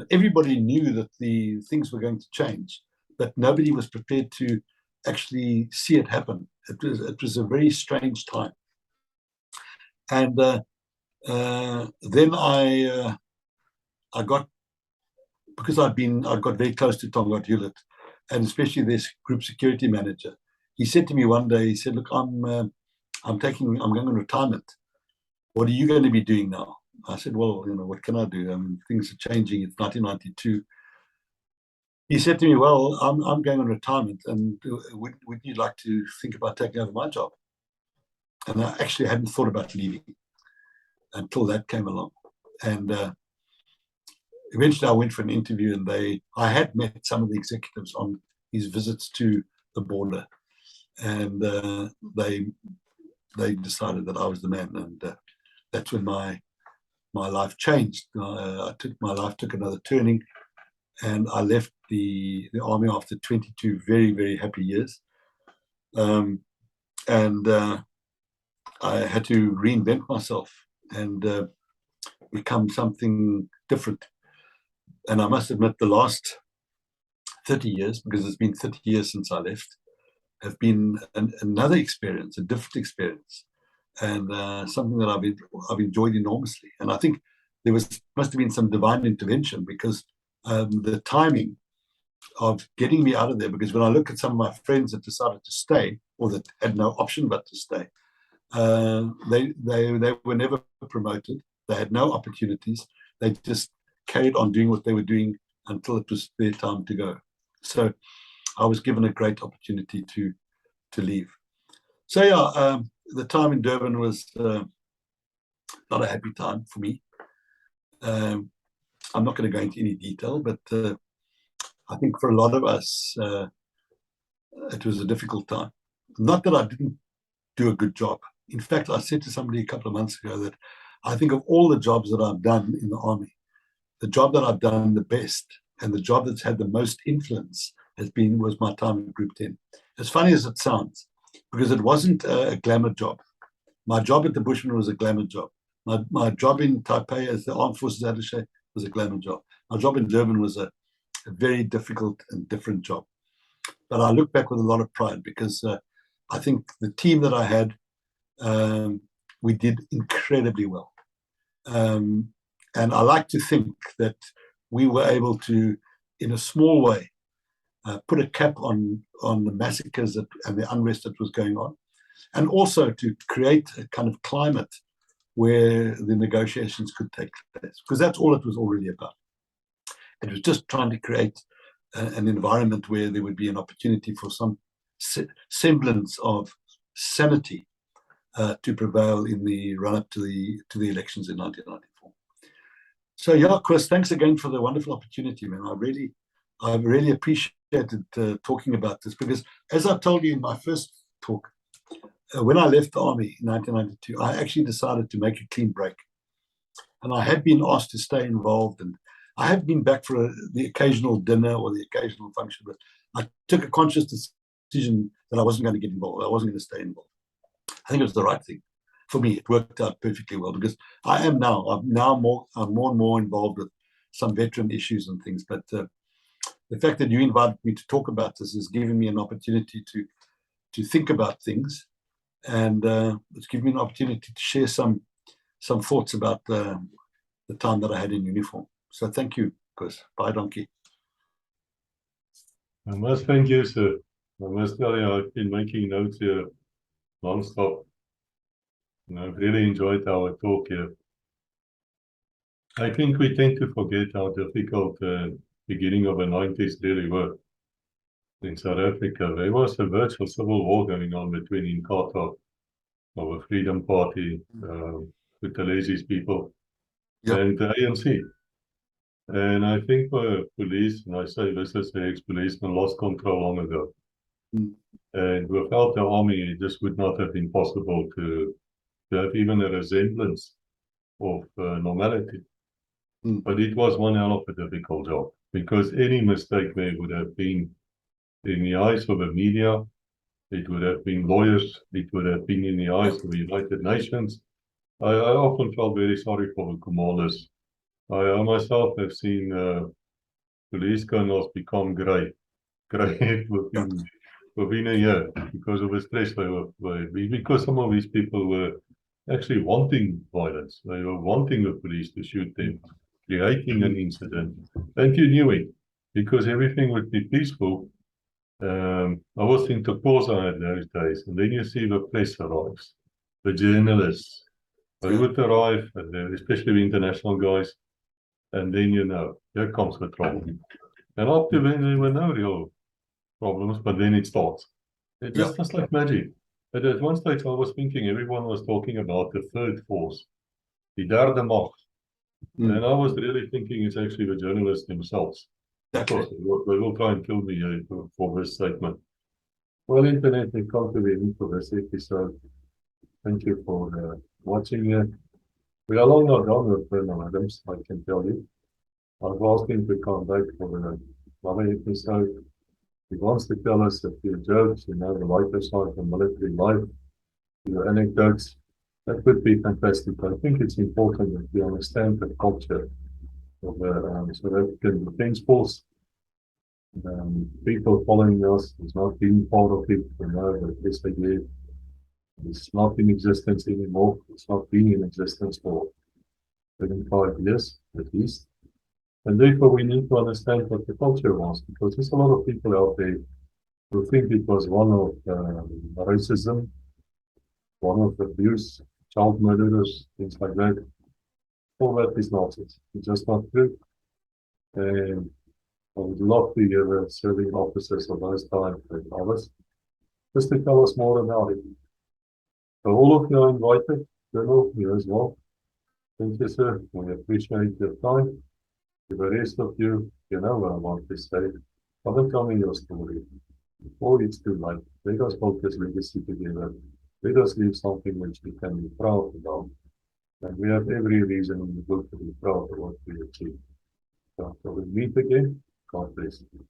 everybody knew that the things were going to change, but nobody was prepared to actually see it happen. It was a very strange time. And then I got, because I got very close to Tom Hewlett, and especially this group security manager. He said to me one day, he said, "Look, I'm going on retirement. What are you going to be doing now?" I said, "Well, what can I do? I mean, things are changing. It's 1992. He said to me, "Well, I'm going on retirement, and would you like to think about taking over my job?" And I actually hadn't thought about leaving until that came along. And eventually I went for an interview, and I had met some of the executives on these visits to the border, and they decided that I was the man, and that's when my life changed. My life took another turning, and I left the army after 22 very, very happy years, and I had to reinvent myself and become something different. And I must admit, the last 30 years, because it's been 30 years since I left, have been another experience, a different experience, and something that I've enjoyed enormously. And I think there must have been some divine intervention, because the timing of getting me out of there, because when I look at some of my friends that decided to stay, or that had no option but to stay, they were never promoted. They had no opportunities. They just carried on doing what they were doing until it was their time to go. So I was given a great opportunity to leave. So yeah, the time in Durban was not a happy time for me. I'm not going to go into any detail, but I think for a lot of us, it was a difficult time. Not that I didn't do a good job. In fact, I said to somebody a couple of months ago that I think of all the jobs that I've done in the army, the job that I've done the best and the job that's had the most influence was my time in Group 10. As funny as it sounds, because it wasn't a glamour job. My job at the Bushmen was a glamour job. My job in Taipei as the Armed Forces Attaché was a glamour job. My job in Durban was a very difficult and different job. But I look back with a lot of pride, because I think the team that I had, we did incredibly well. And I like to think that we were able to, in a small way, put a cap on the massacres and the unrest that was going on, and also to create a kind of climate where the negotiations could take place, because that's all it was already about. It was just trying to create an environment where there would be an opportunity for some semblance of sanity to prevail in the run-up to the elections in 1994. So yeah, Chris, thanks again for the wonderful opportunity, man. I really appreciated talking about this, because as I told you in my first talk, when I left the army in 1992, I actually decided to make a clean break. And I had been asked to stay involved, and I had been back for the occasional dinner or the occasional function, but I took a conscious decision that I wasn't going to get involved. I wasn't going to stay involved. I think it was the right thing for me. It worked out perfectly well, because I'm more and more involved with some veteran issues and things. But the fact that you invited me to talk about this has given me an opportunity to think about things, and it's given me an opportunity to share some thoughts about the time that I had in uniform. So thank you, Chris. Bye, Donkey. I must thank you, sir. I must tell you, I've been making notes here non-stop. And I've really enjoyed our talk here. I think we tend to forget how difficult the beginning of the 90s really were. In South Africa, there was a virtual civil war going on between Inkatha of the Freedom Party, with the Lazy's people, and the ANC. And I think the police, and I say this as an ex-policeman, lost control long ago. And without the army, this would not have been possible to have even a resemblance of normality. But it was one hell of a difficult job, because any mistake there would have been in the eyes of the media, it would have been lawyers, it would have been in the eyes of the United Nations. I often felt very sorry for the commanders. I myself have seen police colonels become grey within a year because of the stress they were, because some of these people were actually wanting violence. They were wanting the police to shoot them, creating an incident, and you knew it, because everything would be peaceful. I was in Tokoza in those days, and then you see the press arrives, the journalists, they would arrive, and especially the international guys, and then you know, here comes the trouble. And up to then there were no real problems, but then it starts. It's just like magic. But at one stage I was thinking everyone was talking about the third force, the derde macht. And I was really thinking it's actually the journalists themselves. Of course, they will try and kill me for this statement. Well, Internet, we come to the end of this episode. Thank you for watching it. We are long not done with Bernard Adams, I can tell you. I've asked him to come back for another episode. He wants to tell us a few jokes, the lighter side of military life, a few anecdotes. That would be fantastic. I think it's important that we understand the culture of the South African Defence Force. People following us is not being part of it, that this idea is not in existence anymore. It's not been in existence for 25 years at least. And therefore we need to understand what the culture was, because there's a lot of people out there who think it was one of racism, one of abuse, child murderers, things like that. All that is nonsense. It's just not true. And I would love to hear the serving officers of those times and others just to tell us more about it. So all of you are invited, Colonel, you as well. Thank you, sir. We appreciate your time. To the rest of you, you know what I want to say. Come and tell me your story. Before it's too late, let us build this legacy together. Let us leave something which we can be proud about. And we have every reason in the book to be proud of what we achieved. So until we meet again, God bless you.